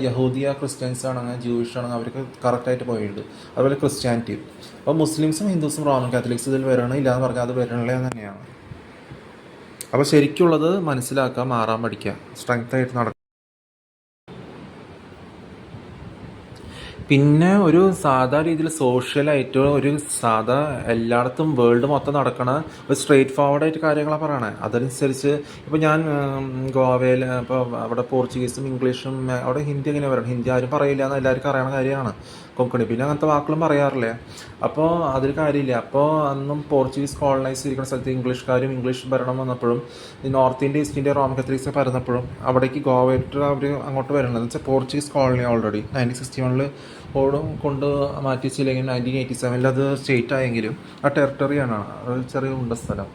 യഹൂദിയ ക്രിസ്ത്യൻസ് ആണെങ്കിൽ, ജൂയിഷ് ആണെങ്കിൽ അവർക്ക് കറക്റ്റായിട്ട് പോയിട്ടുണ്ട്. അതുപോലെ ക്രിസ്ത്യാനിറ്റി. അപ്പോൾ മുസ്ലിംസും ഹിന്ദുസും റോമൻ കാത്തലിക്സ് ഇതിൽ വരണില്ല എന്ന് പറഞ്ഞാൽ അത് വരണില്ല തന്നെയാണ്. അപ്പോൾ ശരിക്കുള്ളത് മനസ്സിലാക്കുക, മാറാൻ പഠിക്കുക, സ്ട്രെങ്തായിട്ട് നടക്കുക. പിന്നെ ഒരു സാധാ രീതിയിൽ സോഷ്യലായിട്ട് ഒരു സാധാ എല്ലായിടത്തും വേൾഡ് മൊത്തം നടക്കണ ഒരു സ്ട്രെയിറ്റ് ഫോർവേഡായിട്ട് കാര്യങ്ങളാണ് പറയണേ. അതനുസരിച്ച് ഇപ്പോൾ ഞാൻ ഗോവയിൽ, ഇപ്പോൾ അവിടെ പോർച്ചുഗീസും ഇംഗ്ലീഷും, അവിടെ ഹിന്ദി എങ്ങനെ പറയണം? ഹിന്ദി ആരും പറയില്ല എന്ന് എല്ലാവർക്കും അറിയണ കാര്യമാണ്. കൊങ്കണി പിന്നെ അങ്ങനത്തെ വാക്കുകളും പറയാറില്ലേ. അപ്പോൾ അതിൽ കാര്യമില്ല. അപ്പോൾ അന്നും പോർച്ചുഗീസ് കോളനൈസ് ഇരിക്കുന്ന സ്ഥലത്ത് ഇംഗ്ലീഷുകാരും ഇംഗ്ലീഷ് ഭരണം വന്നപ്പോഴും ഈ north India, east India, Roman Catholics പരന്നപ്പോഴും അവിടേക്ക് ഗോവയായിട്ട് അവർ അങ്ങോട്ട് വരേണ്ടത് എന്ന് വെച്ചാൽ പോർച്ചുഗീസ് കോളനി ഓൾറെഡി 1961 കൊണ്ട് മാറ്റി വെച്ചില്ലെങ്കിൽ 1987 അത് സ്റ്റേറ്റ് ആയെങ്കിലും ആ ടെറിട്ടറിയാണ്, ഒരു ചെറിയ ഉണ്ട സ്ഥലം.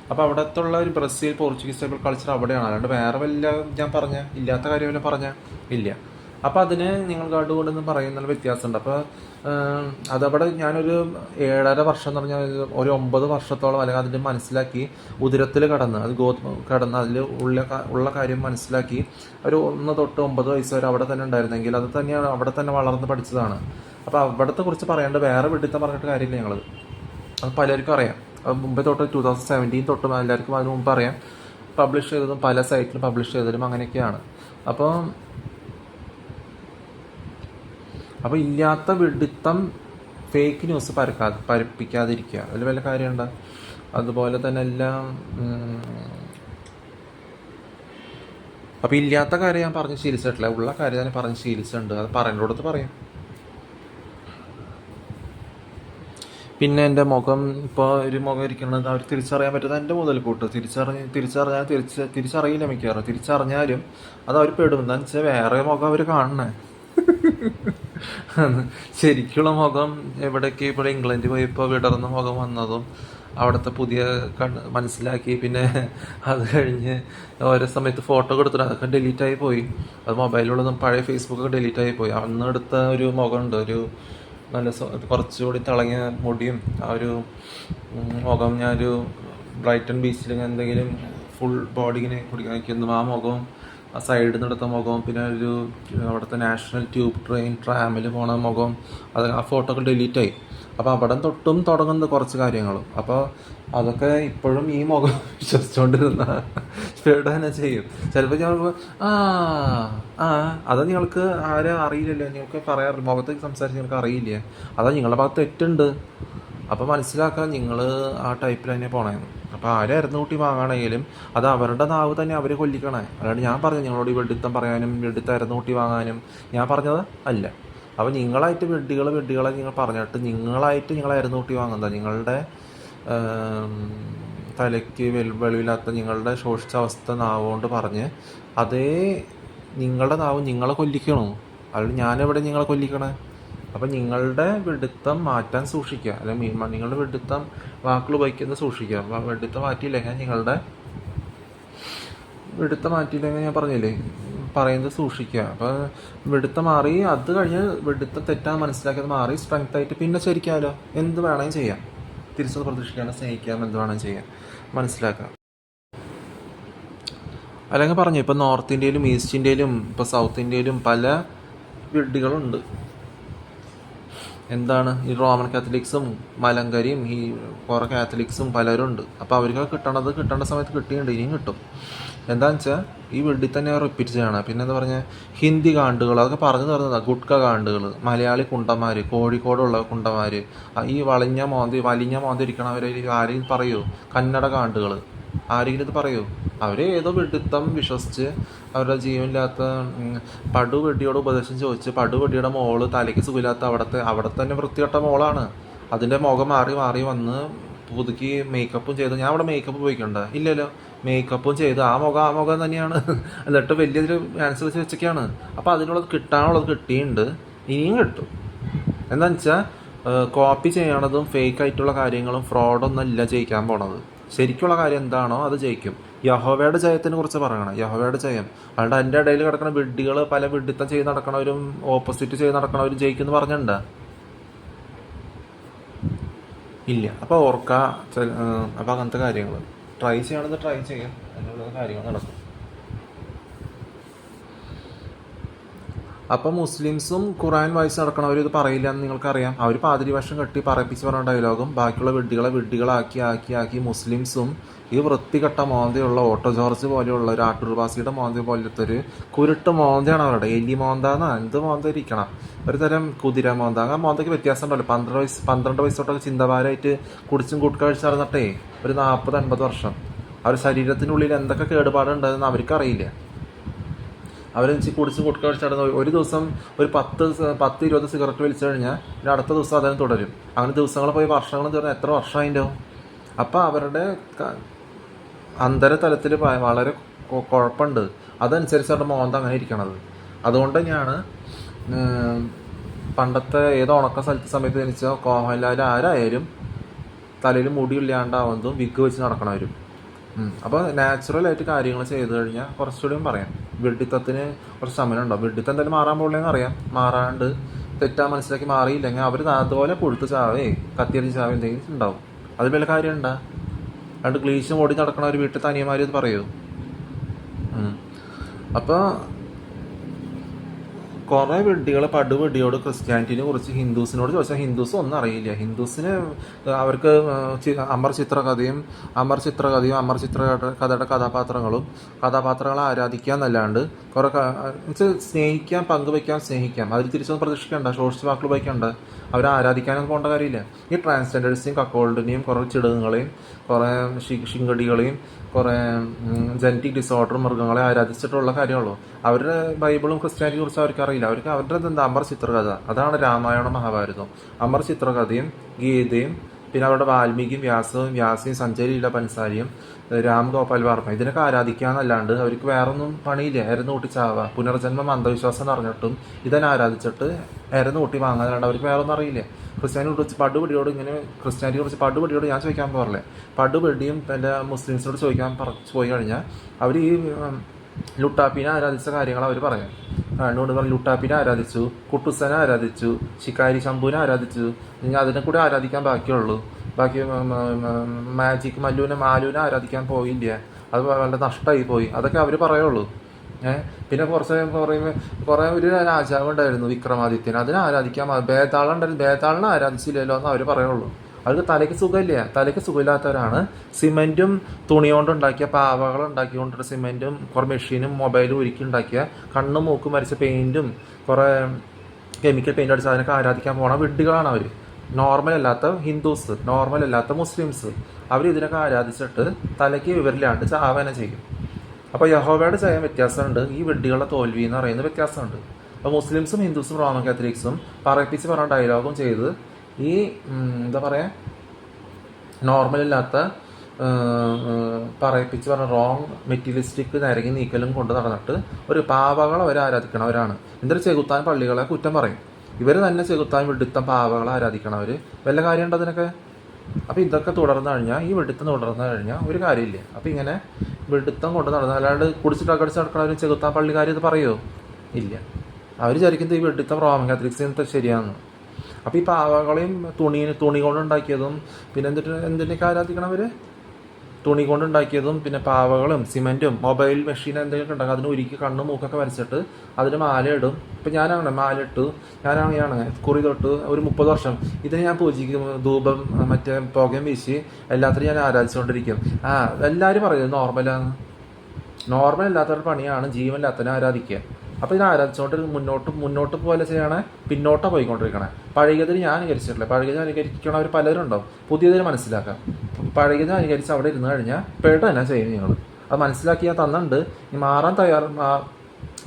അപ്പോൾ അവിടത്തുള്ള ഒരു ബ്രസീൽ പോർച്ചുഗീസ് കൾച്ചർ അവിടെയാണ്. അല്ലാണ്ട് വേറെ വല്ല ഞാൻ ഇല്ലാത്ത കാര്യം വല്ല ഇല്ല. അപ്പോൾ അതിന് നിങ്ങൾ കണ്ടുകൊണ്ടെന്ന് പറയുന്ന വ്യത്യാസമുണ്ട്. അപ്പോൾ അതവിടെ ഞാനൊരു 7.5 വർഷം എന്ന് പറഞ്ഞാൽ ഒരു 9 വർഷത്തോളം അല്ലെങ്കിൽ അതിൻ്റെ മനസ്സിലാക്കി ഉദരത്തിൽ കടന്ന് അതിൽ ഉള്ള കാര്യം മനസ്സിലാക്കി ഒരു 1 തൊട്ട് 9 വയസ്സ് വരെ അവിടെ തന്നെ ഉണ്ടായിരുന്നെങ്കിൽ അത് തന്നെയാണ്, അവിടെ തന്നെ വളർന്ന് പഠിച്ചതാണ്. അപ്പോൾ അവിടത്തെ കുറിച്ച് പറയാണ്ട് വേറെ വീട്ടിൽ പറഞ്ഞിട്ട് കാര്യമില്ല. ഞങ്ങൾ അത് പലർക്കും അറിയാം. മുമ്പേ തൊട്ട് 2017 തൊട്ട് എല്ലാവർക്കും അതിന് മുമ്പ് അറിയാം. പബ്ലിഷ് ചെയ്തതും പല സൈറ്റിലും പബ്ലിഷ് ചെയ്തതും അങ്ങനെയൊക്കെയാണ്. അപ്പോൾ ഇല്ലാത്ത വെഡിത്തം ഫേക്ക് ന്യൂസ് പരപ്പിക്കാതിരിക്കുക, അതിൽ വല്ല കാര്യമുണ്ടോ? അതുപോലെ തന്നെ എല്ലാം. അപ്പോൾ ഇല്ലാത്ത കാര്യം ഞാൻ പറഞ്ഞ് ശീലിച്ചിട്ടില്ല, ഉള്ള കാര്യം തന്നെ പറഞ്ഞ് ശീലിച്ചിട്ടുണ്ട്. അത് പറയേണ്ടടുത്ത് പറയാം. പിന്നെ എൻ്റെ മുഖം ഇപ്പോൾ ഒരു മുഖം ഇരിക്കുന്നത് അവർ തിരിച്ചറിയാൻ പറ്റുന്നത് എൻ്റെ മുതൽക്കൂട്ട് തിരിച്ചറിയില്ല മിക്കവാറും. തിരിച്ചറിഞ്ഞാലും അത് അവർ പെടും. എന്താണെന്ന് വെച്ചാൽ വേറെ മുഖം അവർ കാണണേ. ശരിക്കുള്ള മുഖം എവിടേക്ക് ഇപ്പോൾ ഇംഗ്ലണ്ടിൽ പോയപ്പോൾ വിടർന്ന മുഖം വന്നതും അവിടുത്തെ പുതിയ മനസ്സിലാക്കി. പിന്നെ അത് കഴിഞ്ഞ് ഓരോ സമയത്ത് ഫോട്ടോ കൊടുത്തിട്ട് അതൊക്കെ ഡിലീറ്റായി പോയി. അത് മൊബൈലിലുള്ളതും പഴയ ഫേസ്ബുക്കൊക്കെ ഡിലീറ്റായി പോയി. അന്ന് എടുത്ത ഒരു മുഖമുണ്ട്, ഒരു നല്ല കുറച്ചുകൂടി തിളങ്ങിയ മുടിയും ആ ഒരു മുഖം. ഞാനൊരു ബ്രൈറ്റൺ ബീച്ചിൽ എന്തെങ്കിലും ഫുൾ ബോഡി ഇങ്ങനെ കുടിക്കുന്നു ആ മുഖവും, ആ സൈഡിൽ നിന്ന് എടുത്ത മുഖവും, പിന്നെ ഒരു അവിടുത്തെ നാഷണൽ ട്യൂബ് ട്രാമിൽ പോണ മുഖം, അത് ആ ഫോട്ടോ ഒക്കെ ഡിലീറ്റായി. അപ്പോൾ അവിടെ തൊട്ടും തുടങ്ങുന്നത് കുറച്ച് കാര്യങ്ങളും. അപ്പോൾ അതൊക്കെ ഇപ്പോഴും ഈ മുഖം വിശ്വസിച്ചുകൊണ്ടിരുന്ന സ്പീഡ് തന്നെ ചെയ്യും. ചിലപ്പോൾ ഞങ്ങൾ അത് നിങ്ങൾക്ക് ആരും അറിയില്ലല്ലോ, നിങ്ങൾക്ക് പറയാറില്ല, മുഖത്തേക്ക് സംസാരിച്ച് നിങ്ങൾക്ക് അറിയില്ലേ, അതാ നിങ്ങളുടെ ഭാഗത്ത് തെറ്റുണ്ട്. അപ്പോൾ മനസ്സിലാക്കാൻ നിങ്ങൾ ആ ടൈപ്പിൽ തന്നെ പോണേന്ന്. അപ്പോൾ ആരായിരുന്നു കൂട്ടി വാങ്ങണമെങ്കിലും അത് അവരുടെ നാവ് തന്നെ അവർ കൊല്ലിക്കണേ. അല്ലാണ്ട് ഞാൻ പറഞ്ഞു നിങ്ങളോട് ഈ വെഡിത്തം പറയാനും വെഡിത്തായിരുന്നു കൂട്ടി വാങ്ങാനും ഞാൻ പറഞ്ഞത് അല്ല. അപ്പോൾ നിങ്ങളായിട്ട് വെഡ്ഡികളെ നിങ്ങൾ പറഞ്ഞിട്ട് നിങ്ങളായിട്ട് നിങ്ങളായിരുന്നു കൂട്ടി വാങ്ങുന്നത് നിങ്ങളുടെ തലയ്ക്ക് വെളിവില്ലാത്ത നിങ്ങളുടെ ശോഷിച്ച അവസ്ഥ നാവുകൊണ്ട് പറഞ്ഞ് അതേ നിങ്ങളുടെ നാവ് നിങ്ങളെ കൊല്ലിക്കണോ? അല്ലെങ്കിൽ ഞാനെവിടെ നിങ്ങളെ കൊല്ലിക്കണേ? അപ്പം നിങ്ങളുടെ വെഡിത്തം മാറ്റാൻ സൂക്ഷിക്കുക. അല്ലെങ്കിൽ നിങ്ങളുടെ വെഡിത്തം വാക്കുകൾ ഉപയോഗിക്കുന്നത് സൂക്ഷിക്കുക. വെഡിത്തം മാറ്റിയില്ലെങ്കിൽ ഞാൻ പറഞ്ഞില്ലേ, പറയുന്നത് സൂക്ഷിക്കുക. അപ്പോൾ വെഡിത്തം മാറി, അത് കഴിഞ്ഞ് വെഡിത്തം തെറ്റാൻ മനസ്സിലാക്കിയത് മാറി സ്ട്രെങ്ത് ആയിട്ട് പിന്നെ ശരിക്കാമല്ലോ, എന്ത് വേണമെങ്കിൽ ചെയ്യാം. തിരിച്ചത് പ്രതീക്ഷിക്കാതെ സ്നേഹിക്കാം, എന്ത് വേണമെങ്കിൽ ചെയ്യാം, മനസ്സിലാക്കാം. അല്ലെങ്കിൽ പറഞ്ഞു ഇപ്പോൾ നോർത്ത് ഇന്ത്യയിലും ഈസ്റ്റ് ഇന്ത്യയിലും ഇപ്പോൾ സൗത്ത് ഇന്ത്യയിലും പല വിഡ്ഢികളുണ്ട്. എന്താണ് ഈ റോമൻ കാത്തലിക്സും മലങ്കരിയും ഈ കുറേ കാത്തലിക്സും പലരും ഉണ്ട്. അപ്പോൾ അവർക്ക് കിട്ടേണ്ട സമയത്ത് കിട്ടിയിട്ടുണ്ട്, ഇനിയും കിട്ടും. എന്താണെന്ന് വെച്ചാൽ ഈ വീട്ടിൽ തന്നെ റിപ്പീറ്റ് ചെയ്യണം. പിന്നെ എന്താ പറഞ്ഞാൽ ഹിന്ദി കാണ്ടുകൾ, അതൊക്കെ പറഞ്ഞു തരുന്നതാണ്. ഗുഡ്ക കാണ്ടുകൾ, മലയാളി കുണ്ടന്മാർ, കോഴിക്കോടുള്ള കുണ്ടന്മാർ, ഈ വലിഞ്ഞ മോന്തി ഇരിക്കണവർ ആരെങ്കിലും പറയൂ? കന്നഡ കാണ്ടുകൾ ആരെങ്കിലും ഇത് പറയൂ? അവർ ഏതോ വെഡിത്തം വിശ്വസിച്ച് അവരുടെ ജീവനില്ലാത്ത പടുവെട്ടിയോട് ഉപദേശം ചോദിച്ച് പടുവെട്ടിയുടെ മോള് തലയ്ക്ക് സുഖമില്ലാത്ത അവിടെ തന്നെ വൃത്തികെട്ട മോളാണ്. അതിൻ്റെ മുഖം മാറി വന്ന് പുതുക്കി മേക്കപ്പും ചെയ്ത്, ഞാൻ അവിടെ മേക്കപ്പ് ഉപയോഗിക്കണ്ട ഇല്ലല്ലോ, മേക്കപ്പും ചെയ്ത് ആ മുഖം തന്നെയാണ്. എന്നിട്ട് വലിയൊരു ആൻസർ വെച്ചൊക്കെയാണ്. അപ്പോൾ അതിനുള്ളത് കിട്ടാനുള്ളത് കിട്ടിയിട്ടുണ്ട്, ഇനിയും കിട്ടും. എന്താണെന്ന് വെച്ചാൽ കോപ്പി ചെയ്യണതും ഫേക്ക് ആയിട്ടുള്ള കാര്യങ്ങളും ഫ്രോഡൊന്നും അല്ല ജയിക്കാൻ പോണത്. ശരിക്കുള്ള കാര്യം എന്താണോ അത് ജയിക്കും. യഹോവയുടെ ജയത്തിനെ കുറിച്ച് പറയണം, യഹോവയുടെ ജയം. അതുകൊണ്ട് അതിൻ്റെ ഇടയിൽ കിടക്കുന്ന വിഡ്ഢികൾ, പല വിഡ്ഢിത്തം ചെയ്ത് നടക്കണവരും ഓപ്പോസിറ്റ് ചെയ്ത് നടക്കണവരും ജയിക്കുമെന്ന് പറഞ്ഞിട്ടുണ്ടോ? ഇല്ല. അപ്പോൾ ഓർക്കുക, അപ്പോൾ അങ്ങനത്തെ കാര്യങ്ങൾ ട്രൈ ചെയ്യണമെന്ന് ട്രൈ ചെയ്യാം, അതിനുള്ള കാര്യങ്ങൾ നടക്കും. അപ്പം മുസ്ലിംസും ഖുറാൻ വായിച്ച് നടക്കണവർ ഇത് പറയില്ല എന്ന് നിങ്ങൾക്കറിയാം. അവർ പാതിരി വേഷം കെട്ടി പറയിപ്പിച്ച് പറഞ്ഞ ഡയലോഗും ബാക്കിയുള്ള വെഡ്ഡികളാക്കി മുസ്ലിംസും ഈ വൃത്തികെട്ട മോന്തയുള്ള ഓട്ടോ ജോർജ് പോലെയുള്ള ഒരു ആട്ടൂർവാസിയുടെ മോന്ത പോലത്തെ ഒരു കുരുട്ട് മോന്തയാണ് അവരുടെ. എലി മോന്താന്നാ എന്ത് മോന്ത ഇരിക്കണം, ഒരു തരം കുതിര മോന്ത. ആ മോന്തയ്ക്ക് വ്യത്യാസം ഉണ്ടല്ലോ. 12 വയസ്സ് തൊട്ടൊക്കെ ചിന്തഭാരമായിട്ട് കുടിച്ചും കൂട്ടുകഴിച്ച് നടന്നിട്ടേ ഒരു 40-50 വർഷം അവർ ശരീരത്തിനുള്ളിൽ എന്തൊക്കെ കേടുപാടുണ്ടെന്ന് അവർക്കറിയില്ല. അവരെന്ന് കുടിച്ച് കുടിക്കടിച്ചടന്ന് ഒരു ദിവസം ഒരു 10-20 സിഗരറ്റ് വലിച്ചു കഴിഞ്ഞാൽ പിന്നെ അടുത്ത ദിവസം അതിന് തുടരും. അങ്ങനെ ദിവസങ്ങൾ പോയി വർഷങ്ങളും തീർന്ന് എത്ര വർഷമായിട്ടോ. അപ്പം അവരുടെ അന്തരതലത്തിൽ വളരെ കുഴപ്പമുണ്ട്. അതനുസരിച്ച് അവരുടെ മോന്ത അങ്ങനെ ഇരിക്കണത്. അതുകൊണ്ട് തന്നെയാണ് പണ്ടത്തെ ഏതോ ഉണക്ക സമയത്ത് ജനിച്ച മോഹൻലാൽ ആരായാലും തലയിൽ മുടിയില്ലാണ്ടാവുന്നതും വിഗ് വെച്ച് നടക്കണവരും. അപ്പോൾ നാച്ചുറലായിട്ട് കാര്യങ്ങൾ ചെയ്ത് കഴിഞ്ഞാൽ കുറച്ചുകൂടിയും പറയാം. വെഡിത്തത്തിന് കുറച്ച് സമയം ഉണ്ടാവും. വെഡിത്തം എന്തായാലും മാറാൻ പോകില്ലെന്ന് അറിയാം. മാറാണ്ട് തെറ്റാൻ മനസ്സിലാക്കി മാറിയില്ലെങ്കിൽ അവർ അതുപോലെ പുഴുത്ത് ചാവേ കത്തിയടിച്ച് ചാവേ എന്തെങ്കിലും ഉണ്ടാവും. അതിൽ വല്ല കാര്യം ഉണ്ടാ? രണ്ട് ക്ലീശും ഓടി നടക്കണ ഒരു വീട്ടിൽ തനിയന്മാർ ഇത് പറയൂ. അപ്പോൾ കുറേ വെഡ്ഡികൾ പടുവെഡ്ഡിയോട് ക്രിസ്ത്യാനിറ്റിനെ കുറിച്ച് ഹിന്ദുസിനോട് ചോദിച്ചാൽ ഹിന്ദുസ് ഒന്നും അറിയില്ല. ഹിന്ദുസിന് അവർക്ക് അമർ ചിത്രകഥയും അമർ കഥയുടെ കഥാപാത്രങ്ങളെ ആരാധിക്കുക എന്നല്ലാണ്ട് കുറേ സ്നേഹിക്കാം, പങ്കുവയ്ക്കാം, സ്നേഹിക്കാം, അതിൽ തിരിച്ചൊന്നും പ്രതീക്ഷിക്കേണ്ട, ശോഷിച്ച് വാക്കുകൾ ഉപയോഗിക്കേണ്ട, അവരെ ആരാധിക്കാനൊന്നും പോകേണ്ട കാര്യമില്ല. ഈ ട്രാൻസ്ജെൻഡേഴ്സിനെയും കക്കോൾഡിനെയും കുറേ ചിടകുകളെയും കുറേ ശിങ്കടികളെയും കുറേ ജനറ്റിക് ഡിസോർഡർ മൃഗങ്ങളെ ആരാധിച്ചിട്ടുള്ള കാര്യമുള്ളൂ. അവരുടെ ബൈബിളും ക്രിസ്ത്യാനിറ്റിയെ കുറിച്ച് അവർക്ക് അറിയില്ല. അവരുടെ എന്താ അമർ ചിത്രകഥ, അതാണ് രാമായണം മഹാഭാരതം. അമർ ചിത്രകഥയും ഗീതയും പിന്നെ അവരുടെ വാൽമീകിയും വ്യാസയും സഞ്ചരിയില്ല പൻസാരിയും രാം ഗോപാൽ വർമ്മ ഇതിനൊക്കെ ആരാധിക്കാന്നല്ലാണ്ട് അവർക്ക് വേറൊന്നും പണിയില്ല. എരന്ന് കൂട്ടി ചാവുക, പുനർജന്മം അന്ധവിശ്വാസം എന്ന് പറഞ്ഞിട്ടും ഇതിനെ ആരാധിച്ചിട്ട് എരന്ന് കൂട്ടി വാങ്ങാനല്ലാണ്ട് അവർക്ക് വേറൊന്നും അറിയില്ല. ക്രിസ്ത്യാനിയെ കുറിച്ച് പടുപിടിയോട് ക്രിസ്ത്യാനിയെ കുറിച്ച് പടുപിടിയോട് ഞാൻ ചോദിക്കാൻ പോകാറില്ലേ. പടുപിടിയും എൻ്റെ മുസ്ലിംസിനോട് പോയി കഴിഞ്ഞാൽ അവർ ഈ ലുട്ടാപ്പിനെ ആരാധിച്ച കാര്യങ്ങൾ അവർ പറയാം. അതുകൊണ്ട് പറഞ്ഞു ലുട്ടാപ്പിനെ ആരാധിച്ചു, കുട്ടുസനെ ആരാധിച്ചു, ശിക്കാരി ശംഭുവിനെ ആരാധിച്ചു, ഇനി അതിനെ കൂടെ ആരാധിക്കാൻ ബാക്കിയുള്ളൂ. ബാക്കി മാജിക് മാലുവിനെ ആരാധിക്കാൻ പോയില്ല, അത് വളരെ നഷ്ടമായി പോയി, അതൊക്കെ അവർ പറയുള്ളൂ. പിന്നെ കുറേ ഒരു രാജാവ് ഉണ്ടായിരുന്നു വിക്രമാദിത്യൻ, അതിനെ ആരാധിക്കാൻ ബേതാളിനെ ആരാധിച്ചില്ലല്ലോ എന്ന് അവർ പറയുള്ളൂ. അവർക്ക് തലയ്ക്ക് സുഖമില്ല. തലയ്ക്ക് സുഖമില്ലാത്തവരാണ് സിമെൻറ്റും തുണി കൊണ്ടുണ്ടാക്കിയ പാവകൾ ഉണ്ടാക്കിക്കൊണ്ടിട്ട് സിമെൻറ്റും കുറേ മെഷീനും മൊബൈലും ഒരുക്കി ഉണ്ടാക്കിയ കണ്ണും മൂക്കും വരച്ച പെയിൻറ്റും കുറേ കെമിക്കൽ പെയിൻ്റ് അടിച്ച് അതിനൊക്കെ ആരാധിക്കാൻ പോണ വിഡ്ഢികളാണ് അവർ. നോർമൽ അല്ലാത്ത ഹിന്ദുസ്, നോർമൽ അല്ലാത്ത മുസ്ലിംസ്, അവർ ഇതിനൊക്കെ ആരാധിച്ചിട്ട് തലയ്ക്ക് വിവരമില്ലാണ്ട് ചാവന ചെയ്യും. അപ്പോൾ യഹോവയുടെ ജയം വ്യത്യാസമുണ്ട്, ഈ വിഡ്ഢികളുടെ തോൽവി എന്ന് പറയുന്നത് വ്യത്യാസമുണ്ട്. അപ്പോൾ മുസ്ലിംസും ഹിന്ദുസും റോമൻ കാത്തലിക്സും പറയിപ്പിച്ച് പറഞ്ഞ ഡയലോഗും ചെയ്ത് ഈ എന്താ പറയുക നോർമലില്ലാത്ത പറയിപ്പിച്ച് പറഞ്ഞ റോങ് മെറ്റീരിയലിസ്റ്റിക് നിരങ്ങി നീക്കലും കൊണ്ട് നടന്നിട്ട് ഒരു പാവകളെ അവർ ആരാധിക്കണവരാണ്. എന്തൊരു ചെകുത്താൻ പള്ളികളെ കുറ്റം പറയും. ഇവർ തന്നെ ചെകുത്താൻ വെടുത്തം പാവകളെ ആരാധിക്കണവർ. വല്ല കാര്യമുണ്ട് അതിനൊക്കെ? അപ്പോൾ ഇതൊക്കെ തുടർന്നു കഴിഞ്ഞാൽ, ഈ വെടുത്തം തുടർന്നു കഴിഞ്ഞാൽ ഒരു കാര്യമില്ല. അപ്പോൾ ഇങ്ങനെ വെടുത്തം കൊണ്ട് നടന്ന അല്ലാണ്ട് കുടിച്ചിട്ട് അകടിച്ച് നടക്കണവരും ചെകുത്താൻ പള്ളിക്കാർ ഇത് പറയുമോ? ഇല്ല. അവർ വിചാരിക്കുന്നത് ഈ വെടുത്തം റോമൻ കാത്തലിക്സ് ശരിയാണെന്ന്. അപ്പോൾ ഈ പാവകളെയും തുണി കൊണ്ടുണ്ടാക്കിയതും പിന്നെ എന്തിനൊക്കെ ആരാധിക്കണവർ? തുണി കൊണ്ടുണ്ടാക്കിയതും പിന്നെ പാവകളും സിമെൻറ്റും മൊബൈൽ മെഷീൻ എന്തെങ്കിലും ഉണ്ടാകും, അതിന് ഒരുക്കി കണ്ണും മൂക്കൊക്കെ വരച്ചിട്ട് അതിന് മാല ഇടും. ഇപ്പം ഞാനാണ് മാല ഇട്ടു, ഞാനാണ് കുറി തൊട്ട് ഒരു 30 വർഷം ഇതിന് ഞാൻ പൂജിക്കും, ധൂപം മറ്റേ പുകയും വീശി എല്ലാത്തിനും ഞാൻ ആരാധിച്ചുകൊണ്ടിരിക്കും. എല്ലാവരും പറയുന്നത് നോർമലാണ്. നോർമൽ അല്ലാത്തവരുടെ പണിയാണ് ജീവനില്ലാത്തതിനെ ആരാധിക്കുക. അപ്പോൾ ഇതിനെ ആരാധിച്ചുകൊണ്ട് മുന്നോട്ട് പോലെ ചെയ്യണേ, പിന്നോട്ട് പോയിക്കൊണ്ടിരിക്കണേ. പഴയതിന് ഞാൻ അനുകരിച്ചിട്ടില്ല. പഴയതിന് അനുകരിക്കണവർ പലരും ഉണ്ടാവും. പുതിയതിന് മനസ്സിലാക്കാം. പഴയതിന് അനുകരിച്ച് അവിടെ ഇരുന്ന് കഴിഞ്ഞാൽ പേട്ട തന്നെ ചെയ്യും നിങ്ങൾ. അത് മനസ്സിലാക്കി ഞാൻ തന്നിട്ടുണ്ട്. ഈ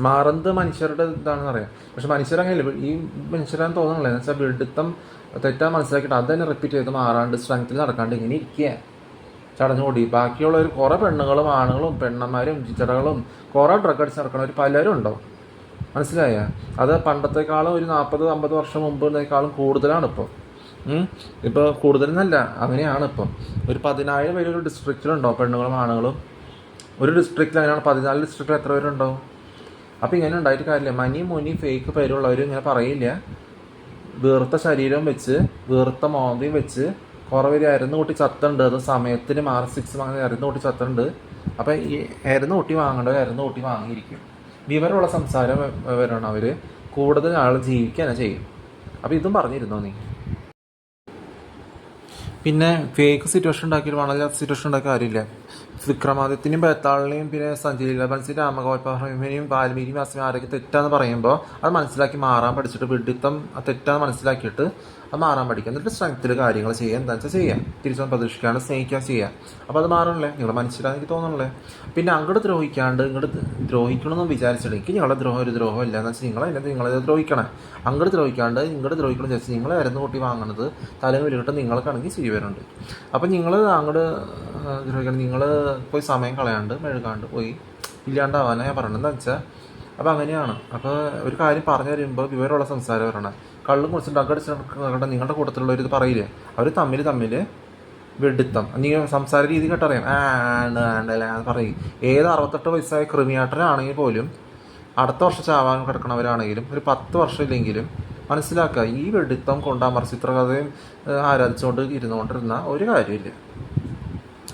മാറുന്നത് മനുഷ്യരുടെ ഇതാണെന്ന് അറിയാം. പക്ഷെ മനുഷ്യരങ്ങനെയല്ല, ഈ മനുഷ്യരാന്ന് തോന്നുന്നില്ല. എന്ന് വെച്ചാൽ വിഡിത്തം തെറ്റാൻ മനസ്സിലാക്കിയിട്ട് അത് തന്നെ റിപ്പീറ്റ് ചെയ്ത് മാറാണ്ട് സ്ട്രെങ്ത്തിൽ നടക്കാണ്ട് ഇങ്ങനെ ഇരിക്കുക ചടഞ്ഞുകൂടി. ബാക്കിയുള്ളവർ കുറേ പെണ്ണുങ്ങളും ആണുങ്ങളും പെണ്ണന്മാരും ചിച്ചടകളും കുറേ ഡ്രഗ് അടിച്ച് നടക്കണവർ പലരും ഉണ്ടാവും. മനസ്സിലായ? അത് പണ്ടത്തെക്കാളും ഒരു 40-50 വർഷം മുമ്പേക്കാളും കൂടുതലാണ് ഇപ്പോൾ. ഇപ്പോൾ കൂടുതലെന്നല്ല, അങ്ങനെയാണ് ഇപ്പം. ഒരു 10,000 പേര് ഒരു ഡിസ്ട്രിക്റ്റിലുണ്ടാവും, പെണ്ണുങ്ങളും ആണുങ്ങളും. ഒരു ഡിസ്ട്രിക്റ്റിൽ അങ്ങനെയാണ്. 14 ഡിസ്ട്രിക്റ്റിൽ എത്ര പേരുണ്ടാവും? അപ്പോൾ ഇങ്ങനെ ഉണ്ടായിട്ട് കാര്യമില്ല. മുനി ഫേക്ക് പേരുള്ളവർ ഇങ്ങനെ പറയില്ല. വീർത്ത ശരീരം വെച്ച് വീർത്ത മോന്തയും വെച്ച് കുറേ പേര് അരുന്ന് കൂട്ടി ചത്തുണ്ട്. അത് സമയത്തിന് മാർസിക്സ് അങ്ങനെ അരുന്ന് കൂട്ടി ചത്തുണ്ട്. അപ്പോൾ ഈ അരുന്ന് കൂട്ടി വാങ്ങേണ്ടവർ അരുന്ന് കൂട്ടി വാങ്ങിയിരിക്കും. വിവരമുള്ള സംസാരം വരണം. അവർ കൂടുതൽ ആൾ ജീവിക്കുക ചെയ്യും. അപ്പോൾ ഇതും പറഞ്ഞിരുന്നോ നീ? പിന്നെ ഫേക്ക് സിറ്റുവേഷൻ ഉണ്ടാക്കിയിട്ട് വളരെ സിറ്റുവേഷൻ ഉണ്ടാക്കിയ കാര്യമില്ല. വിക്രമാദിത്യനെയും ബേത്താളിനെയും പിന്നെ സഞ്ജയ് ബൻസി രാമഗോപാലിനെയും വാൽമീകി വ്യാസനും ആരൊക്കെ തെറ്റാന്ന് പറയുമ്പോൾ അത് മനസ്സിലാക്കി മാറാൻ പഠിച്ചിട്ട് വിഡിത്തം തെറ്റാന്ന് മനസ്സിലാക്കിയിട്ട് അത് മാറാൻ പഠിക്കുക. എന്നിട്ട് സ്ട്രെങ്ത്തിൽ കാര്യങ്ങൾ ചെയ്യുക. എന്താ വെച്ചാൽ ചെയ്യാം. തിരിച്ചു പ്രതീക്ഷിക്കാണ്ട് സ്നേഹിക്കാൻ ചെയ്യുക. അപ്പോൾ അത് മാറണല്ലേ? നിങ്ങൾ മനസ്സിലാക്കി എനിക്ക് തോന്നണല്ലേ? പിന്നെ അങ്ങോട്ട് ദ്രോഹിക്കാണ്ട് ഇങ്ങോട്ട് ദ്രോഹിക്കണമെന്ന് വിചാരിച്ചിട്ട് എനിക്ക് നിങ്ങളുടെ ദ്രോഹം ഒരു ദ്രോഹം ഇല്ല എന്ന് വെച്ചാൽ നിങ്ങളെ ദ്രോഹിക്കണേ. അങ്ങോട്ട് ദ്രോഹിക്കാണ്ട് ഇങ്ങോട്ട് ദ്രോഹിക്കണം വിചാരിച്ചാൽ നിങ്ങൾ അരുന്ന് കൂട്ടി വാങ്ങണത് തലയിൽ വിരിട്ട് നിങ്ങൾക്കാണെങ്കിൽ ശരി വരുന്നുണ്ട്. അപ്പം നിങ്ങൾ അങ്ങോട്ട് ദ്രോഹിക്കണം. നിങ്ങൾ പോയി സമയം കളയാണ്ട് മെഴുകാണ്ട് പോയി ഇല്ലാണ്ടാവാനാണ് ഞാൻ പറയണത്. എന്താ വെച്ചാൽ അപ്പോൾ അങ്ങനെയാണ്. അപ്പോൾ ഒരു കാര്യം പറഞ്ഞു തരുമ്പോൾ വിവരമുള്ള സംസാരം വരണം. കള്ളും കുറിച്ചിട്ട് അകടിച്ച് നിങ്ങളുടെ കൂട്ടത്തിലുള്ളവർ ഇത് പറയില്ലേ? അവർ തമ്മിൽ വെഡിത്തം. നീ സംസാര രീതി കേട്ടറിയാം. പറയും. ഏത് 68 വയസ്സായ ക്രിമിയാട്ടനാണെങ്കിൽ പോലും അടുത്ത വർഷം ചാവാൻ കിടക്കണവരാണെങ്കിലും ഒരു 10 വർഷം ഇല്ലെങ്കിലും മനസ്സിലാക്കുക, ഈ വെഡിത്തം കൊണ്ട് അമർചിത്രകഥയും ആരാധിച്ചുകൊണ്ട് ഇരുന്നുകൊണ്ടിരുന്ന ഒരു കാര്യമില്ല.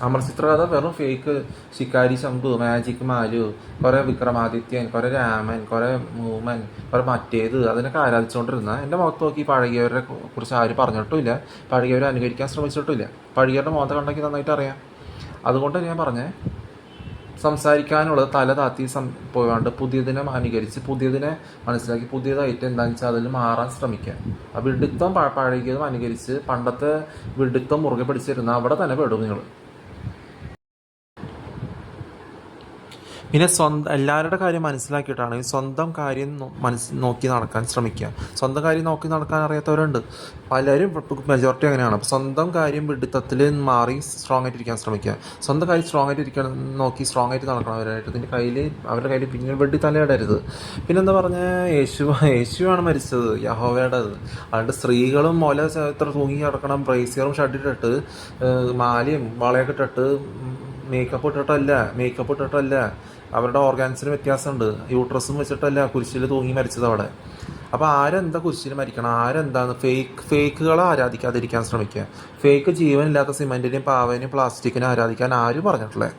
അമർചിത്രകഥ വെറും ഫേക്ക്. ശിക്കാരി ശംഭു, മാജിക് മാലു, കുറേ വിക്രമാദിത്യൻ, കുറേ രാമൻ, കുറേ മൂമൻ, കുറേ മറ്റേത് അതിനൊക്കെ ആരാധിച്ചുകൊണ്ടിരുന്ന എൻ്റെ മുഖത്ത് നോക്കി പഴകിയവരെ കുറിച്ച് ആരും പറഞ്ഞിട്ടുമില്ല. പഴകിയവരെ അനുകരിക്കാൻ ശ്രമിച്ചിട്ടില്ല. പഴകിയവരുടെ മുഖത്ത് കണ്ടെങ്കിൽ നന്നായിട്ട് അറിയാം. അതുകൊണ്ട് ഞാൻ പറഞ്ഞേ, സംസാരിക്കാനുള്ളത് തല താത്തി പോകാണ്ട് പുതിയതിനെ അനുകരിച്ച് പുതിയതിനെ മനസ്സിലാക്കി പുതിയതായിട്ട് എന്താണെന്ന് വെച്ചാൽ അതിൽ മാറാൻ ശ്രമിക്കുക. ആ വിഡിത്തം പഴകിയതും അനുകരിച്ച് പണ്ടത്തെ വിഡിത്തം മുറുകെ പിടിച്ചിരുന്ന അവിടെ തന്നെ പെടും നിങ്ങൾ. പിന്നെ എല്ലാവരുടെ കാര്യം മനസ്സിലാക്കിയിട്ടാണ് സ്വന്തം കാര്യം നോക്കി നടക്കാൻ ശ്രമിക്കുക. സ്വന്തം കാര്യം നോക്കി നടക്കാൻ അറിയാത്തവരുണ്ട് പലരും, മെജോറിറ്റി അങ്ങനെയാണ്. അപ്പോൾ സ്വന്തം കാര്യം പിടുത്തത്തിൽ മാറി സ്ട്രോങ് ആയിട്ട് ഇരിക്കാൻ ശ്രമിക്കുക. സ്വന്തം കാര്യം സ്ട്രോങ് ആയിട്ട് ഇരിക്കണം നോക്കി സ്ട്രോങ് ആയിട്ട് നടക്കണവരായിട്ട് നിൻ്റെ കയ്യിൽ, അവരുടെ കയ്യിൽ പിന്നെ വെട്ടി തലയിടരുത്. പിന്നെന്താ പറഞ്ഞാൽ യേശുവാണ് മരിച്ചത്, യഹോവയുടെ അത്. അതുകൊണ്ട് സ്ത്രീകളും എത്ര തൂങ്ങി കിടക്കണം, ബ്രേസിയറും ഷഡിട്ടിട്ട് മാലയും വളയൊക്കെ ഇട്ടിട്ട് മേക്കപ്പ് ഇട്ടിട്ടല്ല. അവരുടെ ഓർഗാൻസിന് വ്യത്യാസമുണ്ട്. യൂട്രസും വെച്ചിട്ടല്ല കുരിശിൽ തൂങ്ങി മരിച്ചത് അവിടെ. അപ്പോൾ ആരെന്താ കുരിശിൽ മരിക്കണം, ആരെന്താന്ന് ഫേക്കുകളെ ആരാധിക്കാതിരിക്കാൻ ശ്രമിക്കുക. ഫേക്ക് ജീവനില്ലാത്ത സിമെൻറ്റിനെയും പാവനെയും പ്ലാസ്റ്റിക്കിനെ ആരാധിക്കാൻ ആരും പറഞ്ഞിട്ടില്ലേ?